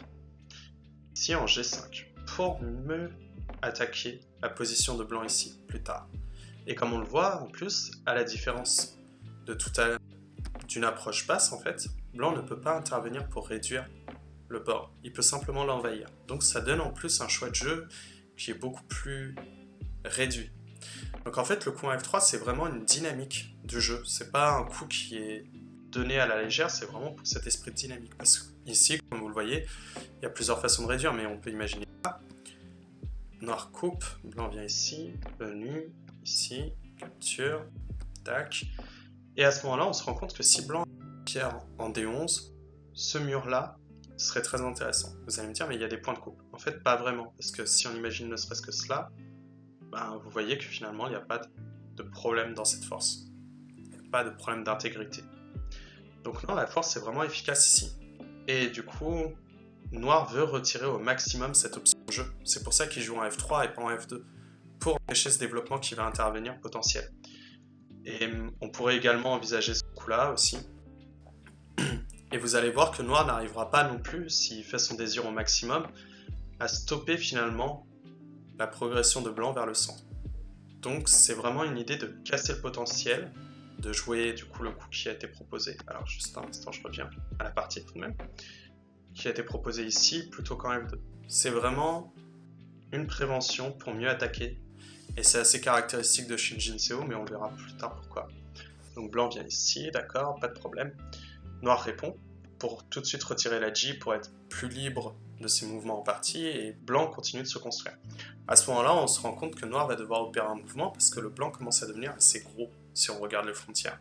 Ici en G5, pour mieux attaquer la position de blanc ici, plus tard. Et comme on le voit, en plus, à la différence de tout à l'heure d'une approche basse, en fait, blanc ne peut pas intervenir pour réduire le bord. Il peut simplement l'envahir. Donc ça donne en plus un choix de jeu qui est beaucoup plus réduit. Donc en fait, le coup en F3, c'est vraiment une dynamique du jeu. C'est pas un coup qui est donné à la légère, c'est vraiment pour cet esprit de dynamique. Parce qu'ici, comme vous le voyez, il y a plusieurs façons de réduire, mais on peut imaginer ça. Noir coupe, blanc vient ici, venu, ici, capture, tac. Et à ce moment-là, on se rend compte que si blanc a une pierre en D11, ce mur-là serait très intéressant. Vous allez me dire, mais il y a des points de coupe. En fait, pas vraiment, parce que si on imagine ne serait-ce que cela, ben, vous voyez que finalement, il n'y a pas de problème dans cette force. Il n'y a pas de problème d'intégrité. Donc non, la force est vraiment efficace ici. Et du coup, noir veut retirer au maximum cette option de jeu. C'est pour ça qu'il joue en F3 et pas en F2, pour empêcher ce développement qui va intervenir potentiel. Et on pourrait également envisager ce coup-là aussi. Et vous allez voir que noir n'arrivera pas non plus, s'il fait son désir au maximum, à stopper finalement la progression de blanc vers le centre. Donc c'est vraiment une idée de casser le potentiel, de jouer du coup le coup qui a été proposé. Alors juste un instant, je reviens à la partie tout de même. Qui a été proposé ici plutôt qu'en F2. C'est vraiment une prévention pour mieux attaquer. Et c'est assez caractéristique de Shinjin Seo, mais on verra plus tard pourquoi. Donc blanc vient ici, d'accord, pas de problème. Noir répond pour tout de suite retirer la J pour être plus libre de ses mouvements en partie, et blanc continue de se construire. À ce moment-là, on se rend compte que noir va devoir opérer un mouvement parce que le blanc commence à devenir assez gros si on regarde les frontières.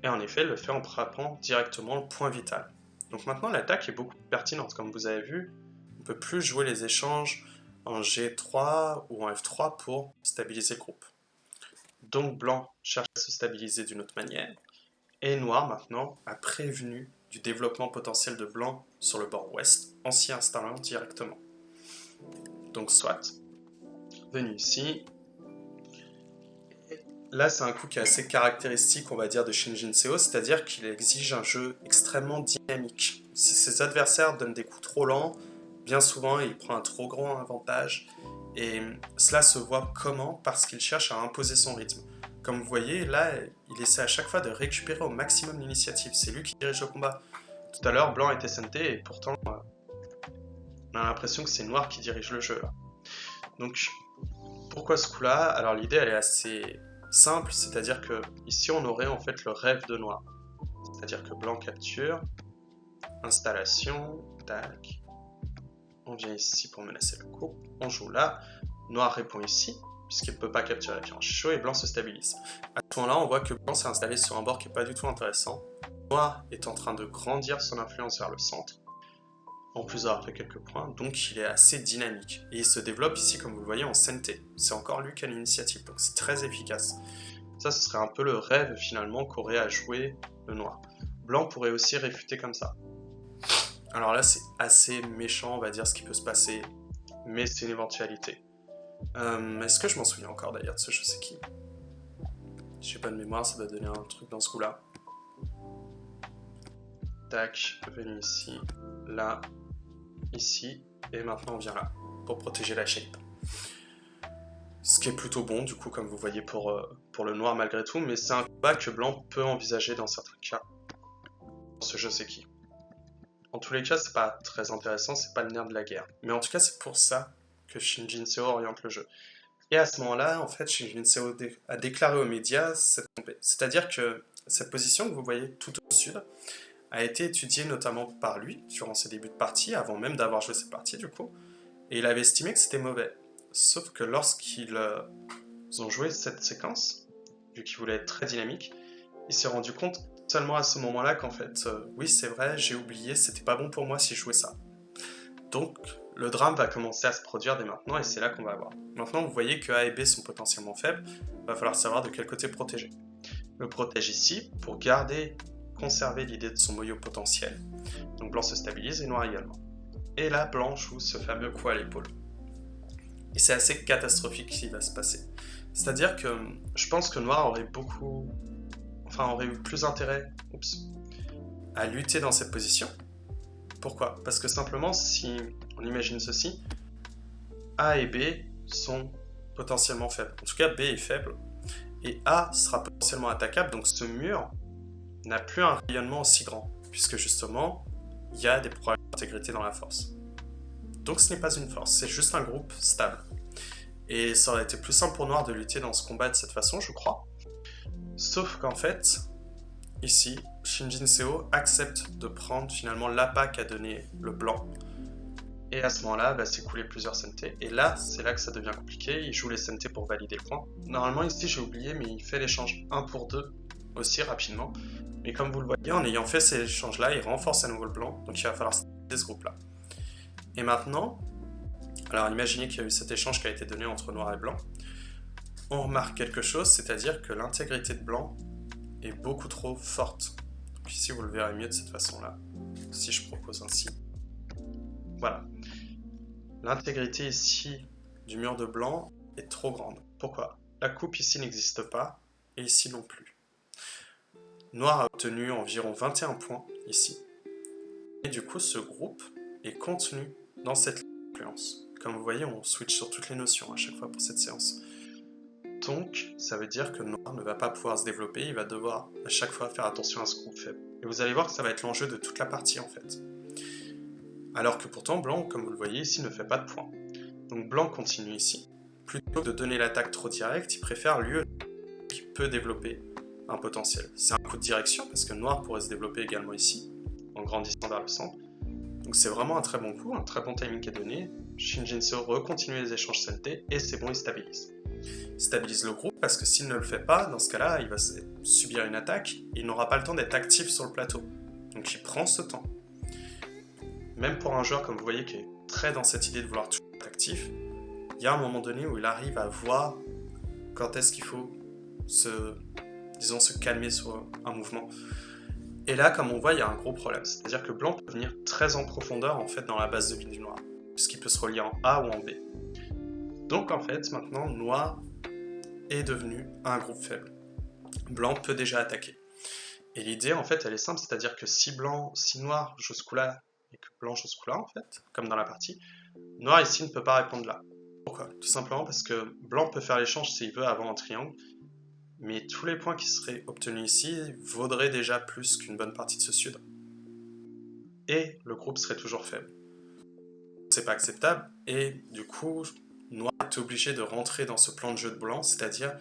Et en effet, il le fait en frappant directement le point vital. Donc maintenant, l'attaque est beaucoup plus pertinente. Comme vous avez vu, on ne peut plus jouer les échanges en G3 ou en F3 pour stabiliser le groupe. Donc blanc cherche à se stabiliser d'une autre manière. Et noir, maintenant, a prévenu du développement potentiel de blanc sur le bord ouest en s'y installant directement. Donc soit, venu ici, et là, c'est un coup qui est assez caractéristique, on va dire, de Shinjin Seo, c'est-à-dire qu'il exige un jeu extrêmement dynamique. Si ses adversaires donnent des coups trop lents, bien souvent, il prend un trop grand avantage. Et cela se voit comment? Parce qu'il cherche à imposer son rythme. Comme vous voyez, là, il essaie à chaque fois de récupérer au maximum l'initiative. C'est lui qui dirige le combat. Tout à l'heure, blanc était SNT et pourtant, on a l'impression que c'est noir qui dirige le jeu, là. Donc, pourquoi ce coup-là? Alors l'idée, elle est assez simple, c'est-à-dire que ici, on aurait en fait le rêve de noir. C'est-à-dire que blanc capture, installation, tac. On vient ici pour menacer le coup, on joue là, noir répond ici, puisqu'il ne peut pas capturer la pion chaud, et blanc se stabilise. À ce moment-là, on voit que blanc s'est installé sur un bord qui n'est pas du tout intéressant. Noir est en train de grandir son influence vers le centre, en plus d'avoir fait quelques points, donc il est assez dynamique. Et il se développe ici, comme vous le voyez, en SNT. C'est encore lui qui a l'initiative, donc c'est très efficace. Ça, ce serait un peu le rêve, finalement, qu'aurait à jouer le noir. Blanc pourrait aussi réfuter comme ça. Alors là, c'est assez méchant, on va dire, ce qui peut se passer, mais c'est une éventualité. Est-ce que je m'en souviens encore, d'ailleurs, de ce je sais qui? Je n'ai pas de mémoire, ça doit donner un truc dans ce coup-là. Tac, venu ici, là, ici, et maintenant on vient là, pour protéger la shape. Ce qui est plutôt bon, du coup, comme vous voyez, pour le noir malgré tout, mais c'est un combat que blanc peut envisager dans certains cas. Ce je sais qui. En tous les cas, c'est pas très intéressant, c'est pas le nerf de la guerre. Mais en tout cas, c'est pour ça que Shinjin Seo oriente le jeu. Et à ce moment-là, en fait, Shinjin Seo a déclaré aux médias cette trompée. C'est-à-dire que cette position que vous voyez tout au sud a été étudiée notamment par lui durant ses débuts de partie, avant même d'avoir joué cette partie du coup, et il avait estimé que c'était mauvais. Sauf que lorsqu'ils ont joué cette séquence, vu qu'il voulait être très dynamique, il s'est rendu compte seulement à ce moment-là qu'en fait, oui c'est vrai, j'ai oublié, c'était pas bon pour moi si je jouais ça. Donc le drame va commencer à se produire dès maintenant et c'est là qu'on va voir. Maintenant vous voyez que A et B sont potentiellement faibles, il va falloir savoir de quel côté protéger. Le protège ici pour conserver l'idée de son moyo potentiel. Donc blanc se stabilise et noir également. Et là blanc joue ce fameux coup à l'épaule. Et c'est assez catastrophique ce qui va se passer. C'est-à-dire que je pense que noir aurait eu plus intérêt à lutter dans cette position. Pourquoi? Parce que simplement, si on imagine ceci, A et B sont potentiellement faibles. En tout cas, B est faible. Et A sera potentiellement attaquable, donc ce mur n'a plus un rayonnement aussi grand, puisque justement, il y a des problèmes d'intégrité dans la force. Donc ce n'est pas une force, c'est juste un groupe stable. Et ça aurait été plus simple pour Noir de lutter dans ce combat de cette façon, je crois. Sauf qu'en fait, ici, Shinjin Seo accepte de prendre finalement l'appât qu'a donné le blanc. Et à ce moment-là, va s'écouler plusieurs SNT. Et là, c'est là que ça devient compliqué. Il joue les SNT pour valider le point. Normalement, ici, j'ai oublié, mais il fait l'échange 1 pour 2 aussi rapidement. Mais comme vous le voyez, en ayant fait ces échanges-là, il renforce à nouveau le blanc. Donc il va falloir stabiliser ce groupe-là. Et maintenant, alors imaginez qu'il y a eu cet échange qui a été donné entre noir et blanc. On remarque quelque chose, c'est-à-dire que l'intégrité de blanc est beaucoup trop forte. Donc ici, vous le verrez mieux de cette façon-là. Si je propose ainsi. Voilà. L'intégrité ici du mur de blanc est trop grande. Pourquoi? La coupe ici n'existe pas, et ici non plus. Noir a obtenu environ 21 points ici. Et du coup, ce groupe est contenu dans cette influence. Comme vous voyez, on switch sur toutes les notions à chaque fois pour cette séance. Donc, ça veut dire que Noir ne va pas pouvoir se développer, il va devoir à chaque fois faire attention à ce groupe faible. Et vous allez voir que ça va être l'enjeu de toute la partie en fait. Alors que pourtant, Blanc, comme vous le voyez ici, ne fait pas de points. Donc Blanc continue ici. Plutôt que de donner l'attaque trop directe, il préfère lui qui peut développer un potentiel. C'est un coup de direction parce que Noir pourrait se développer également ici, en grandissant vers le centre. Donc c'est vraiment un très bon coup, un très bon timing qui est donné. Shinjin Seo recontinue les échanges SNT et c'est bon, il stabilise. Il stabilise le groupe parce que s'il ne le fait pas, dans ce cas-là, il va subir une attaque et il n'aura pas le temps d'être actif sur le plateau. Donc il prend ce temps. Même pour un joueur, comme vous voyez, qui est très dans cette idée de vouloir toujours être actif, il y a un moment donné où il arrive à voir quand est-ce qu'il faut se calmer sur un mouvement. Et là, comme on voit, il y a un gros problème. C'est-à-dire que Blanc peut venir très en profondeur en fait dans la base de vie du Noir, puisqu'il peut se relier en A ou en B. Donc en fait, maintenant, Noir est devenu un groupe faible. Blanc peut déjà attaquer. Et l'idée, en fait, elle est simple, c'est-à-dire que si noir joue ce coup-là, et que blanc joue ce coup-là, en fait, comme dans la partie, noir ici ne peut pas répondre là. Pourquoi? Tout simplement parce que blanc peut faire l'échange s'il veut avant un triangle, mais tous les points qui seraient obtenus ici vaudraient déjà plus qu'une bonne partie de ce sud. Et le groupe serait toujours faible. C'est pas acceptable, et du coup, noir est obligé de rentrer dans ce plan de jeu de blanc, c'est-à-dire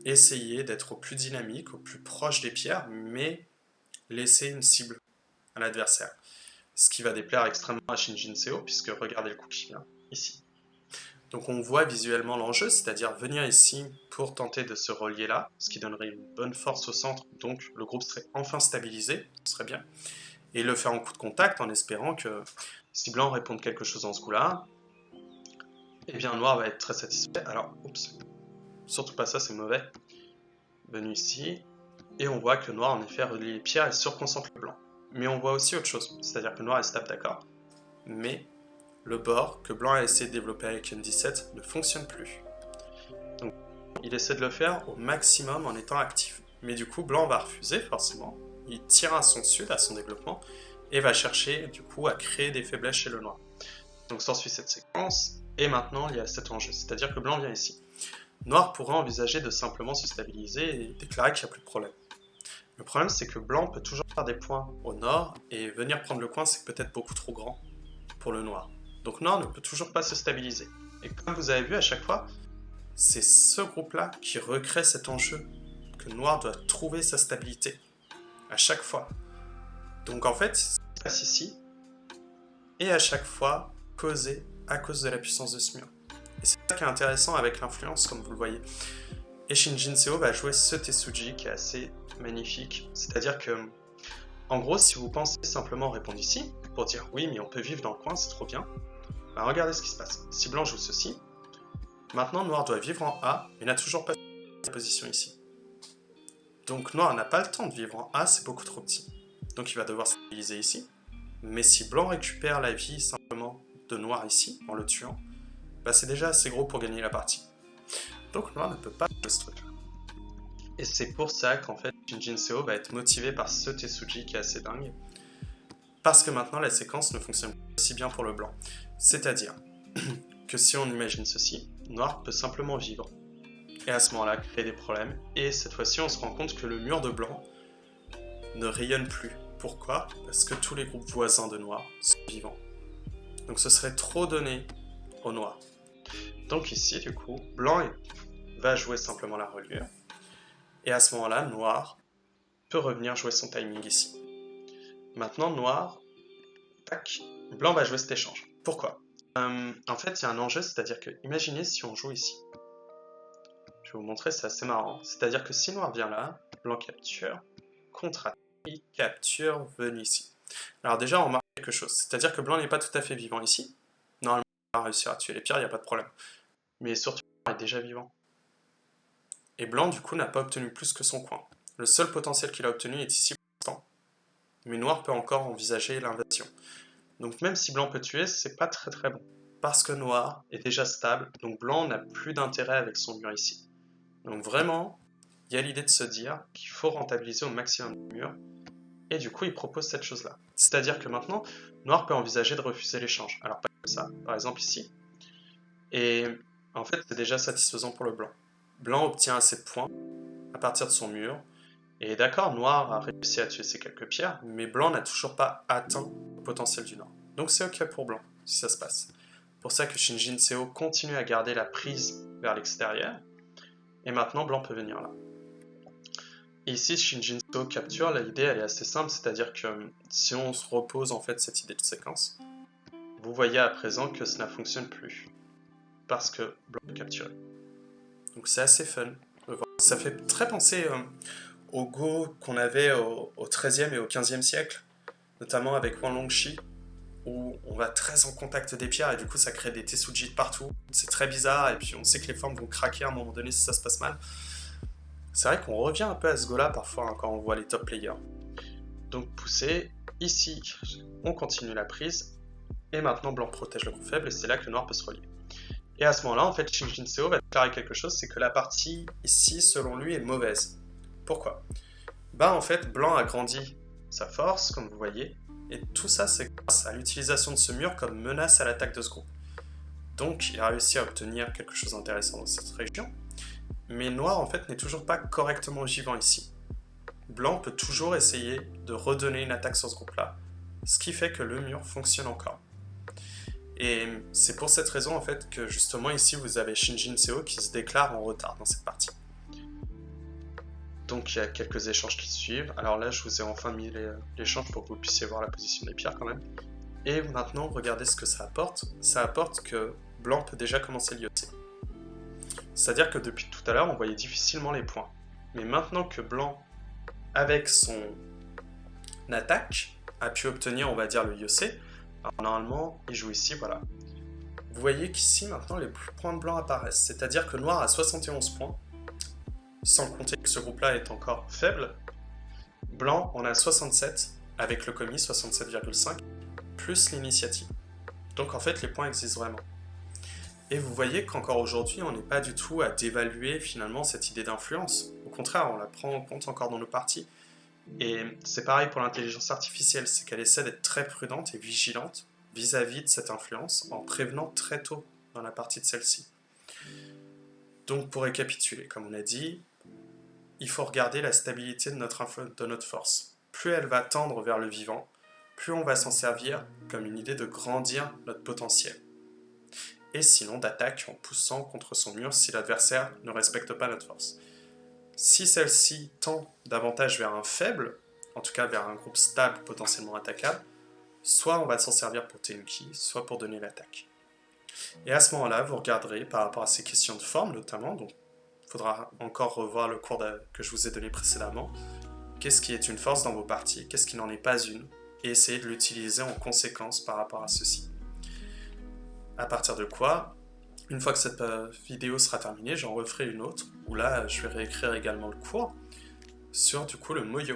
essayer d'être au plus dynamique, au plus proche des pierres, mais laisser une cible à l'adversaire. Ce qui va déplaire extrêmement à Shinjin Seo, puisque regardez le coup qui vient ici. Donc on voit visuellement l'enjeu, c'est-à-dire venir ici pour tenter de se relier là, ce qui donnerait une bonne force au centre, donc le groupe serait enfin stabilisé, ce serait bien. Et le faire en coup de contact en espérant que si blanc répond quelque chose dans ce coup-là, eh bien noir va être très satisfait. Alors, oups, surtout pas ça, c'est mauvais. Venu ici, et on voit que noir en effet relie les pierres et surconcentre le blanc. Mais on voit aussi autre chose, c'est-à-dire que noir est stable, d'accord, mais le bord que blanc a essayé de développer avec N17 ne fonctionne plus. Donc il essaie de le faire au maximum en étant actif. Mais du coup blanc va refuser forcément, il tire à son sud, à son développement, et va chercher du coup à créer des faiblesses chez le noir. Donc s'ensuit cette séquence, et maintenant il y a cet enjeu, c'est-à-dire que blanc vient ici. Noir pourrait envisager de simplement se stabiliser et déclarer qu'il n'y a plus de problème. Le problème c'est que blanc peut toujours faire des points au nord, et venir prendre le coin c'est peut-être beaucoup trop grand pour le noir. Donc noir ne peut toujours pas se stabiliser. Et comme vous avez vu à chaque fois, c'est ce groupe-là qui recrée cet enjeu, que noir doit trouver sa stabilité, à chaque fois. Donc en fait, ce qui se passe ici, est à chaque fois causé à cause de la puissance de ce mur. Et c'est ça qui est intéressant avec l'influence, comme vous le voyez. Et Shinjin Seo va jouer ce Tetsuji qui est assez magnifique, c'est-à-dire que, en gros, si vous pensez simplement répondre ici, pour dire oui, mais on peut vivre dans le coin, c'est trop bien, bah regardez ce qui se passe. Si blanc joue ceci, maintenant noir doit vivre en A, mais n'a toujours pas sa position ici. Donc noir n'a pas le temps de vivre en A, c'est beaucoup trop petit. Donc il va devoir stabiliser ici. Mais si blanc récupère la vie simplement de noir ici, en le tuant, bah c'est déjà assez gros pour gagner la partie. Donc noir ne peut pas jouer ce truc-là. Et c'est pour ça qu'en fait Shinjin Seo va être motivé par ce Tetsuji qui est assez dingue. Parce que maintenant la séquence ne fonctionne pas aussi bien pour le blanc. C'est-à-dire que si on imagine ceci, noir peut simplement vivre. Et à ce moment-là, créer des problèmes. Et cette fois-ci, on se rend compte que le mur de blanc ne rayonne plus. Pourquoi? Parce que tous les groupes voisins de noir sont vivants. Donc ce serait trop donné au noir. Donc ici, du coup, blanc va jouer simplement la reliure. Et à ce moment-là, noir peut revenir jouer son timing ici. Maintenant, noir, tac, blanc va jouer cet échange. Pourquoi? En fait, il y a un enjeu, c'est-à-dire que, imaginez si on joue ici. Je vais vous montrer, c'est assez marrant. C'est-à-dire que si noir vient là, blanc capture, contre-attaque, capture, venu ici. Alors déjà, on remarque quelque chose, c'est-à-dire que blanc n'est pas tout à fait vivant ici. Normalement, on va réussir à tuer les pierres, il n'y a pas de problème. Mais surtout, il est déjà vivant. Et blanc, du coup, n'a pas obtenu plus que son coin. Le seul potentiel qu'il a obtenu est ici pour l'instant. Mais noir peut encore envisager l'invasion. Donc même si blanc peut tuer, c'est pas très très bon. Parce que noir est déjà stable, donc blanc n'a plus d'intérêt avec son mur ici. Donc vraiment, il y a l'idée de se dire qu'il faut rentabiliser au maximum le mur, et du coup il propose cette chose-là. C'est-à-dire que maintenant, noir peut envisager de refuser l'échange. Alors pas comme ça, par exemple ici. Et en fait c'est déjà satisfaisant pour le blanc. Blanc obtient assez de points à partir de son mur, et d'accord, noir a réussi à tuer ces quelques pierres, mais blanc n'a toujours pas atteint le potentiel du nord. Donc c'est ok pour blanc, si ça se passe. Pour ça que Shinjin Seo continue à garder la prise vers l'extérieur, et maintenant blanc peut venir là. Et ici, Shinjin Seo capture, l'idée elle est assez simple, c'est-à-dire que si on se repose en fait cette idée de séquence, vous voyez à présent que cela ne fonctionne plus, parce que blanc est capturé. Donc c'est assez fun. Ça fait très penser au Go qu'on avait au XIIIe et au XVe siècle, notamment avec Wang Longxi, où on va très en contact des pierres et du coup ça crée des Tetsuji de partout. C'est très bizarre et puis on sait que les formes vont craquer à un moment donné si ça se passe mal. C'est vrai qu'on revient un peu à ce Go-là parfois hein, quand on voit les top players. Donc poussé, ici on continue la prise et maintenant blanc protège le groupe faible et c'est là que le noir peut se relier. Et à ce moment-là, en fait, Shinjin Seo va déclarer quelque chose, c'est que la partie ici, selon lui, est mauvaise. Pourquoi? Bah en fait, blanc a grandi sa force, comme vous voyez, et tout ça c'est grâce à l'utilisation de ce mur comme menace à l'attaque de ce groupe. Donc il a réussi à obtenir quelque chose d'intéressant dans cette région, mais noir en fait n'est toujours pas correctement vivant ici. Blanc peut toujours essayer de redonner une attaque sur ce groupe-là, ce qui fait que le mur fonctionne encore. Et c'est pour cette raison en fait que justement ici vous avez Shinjin Seo qui se déclare en retard dans cette partie. Donc il y a quelques échanges qui suivent. Alors là je vous ai enfin mis l'échange pour que vous puissiez voir la position des pierres quand même. Et maintenant regardez ce que ça apporte. Ça apporte que blanc peut déjà commencer le Yosei. C'est-à-dire que depuis tout à l'heure on voyait difficilement les points. Mais maintenant que blanc, avec son attaque, a pu obtenir on va dire le Yosei, alors normalement il joue ici, voilà. Vous voyez qu'ici maintenant les points de blanc apparaissent. C'est-à-dire que noir a 71 points. Sans compter que ce groupe-là est encore faible, blanc en a 67, avec le commis 67,5, plus l'initiative. Donc en fait, les points existent vraiment. Et vous voyez qu'encore aujourd'hui, on n'est pas du tout à dévaluer finalement cette idée d'influence. Au contraire, on la prend en compte encore dans nos parties. Et c'est pareil pour l'intelligence artificielle, c'est qu'elle essaie d'être très prudente et vigilante vis-à-vis de cette influence en prévenant très tôt dans la partie de celle-ci. Donc pour récapituler, comme on a dit, il faut regarder la stabilité de notre force. Plus elle va tendre vers le vivant, plus on va s'en servir comme une idée de grandir notre potentiel. Et sinon d'attaque en poussant contre son mur si l'adversaire ne respecte pas notre force. Si celle-ci tend davantage vers un faible, en tout cas vers un groupe stable potentiellement attaquable, soit on va s'en servir pour Tenuki, soit pour donner l'attaque. Et à ce moment-là, vous regarderez par rapport à ces questions de forme notamment, donc il faudra encore revoir le cours que je vous ai donné précédemment. Qu'est-ce qui est une force dans vos parties, qu'est-ce qui n'en est pas une, et essayer de l'utiliser en conséquence par rapport à ceci. À partir de quoi, une fois que cette vidéo sera terminée, j'en referai une autre, où là je vais réécrire également le cours sur du coup le moyo.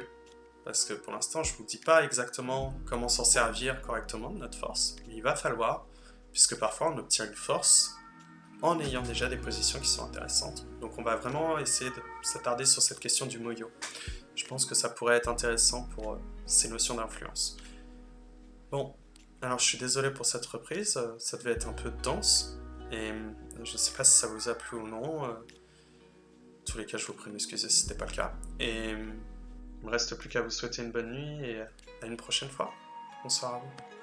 Parce que pour l'instant je ne vous dis pas exactement comment s'en servir correctement de notre force, mais il va falloir, puisque parfois on obtient une force en ayant déjà des positions qui sont intéressantes. Donc on va vraiment essayer de s'attarder sur cette question du moyo. Je pense que ça pourrait être intéressant pour ces notions d'influence. Bon, alors je suis désolé pour cette reprise, ça devait être un peu dense, et je ne sais pas si ça vous a plu ou non. En tous les cas, je vous prie de m'excuser si ce n'était pas le cas. Et il ne me reste plus qu'à vous souhaiter une bonne nuit et à une prochaine fois. Bonsoir à vous.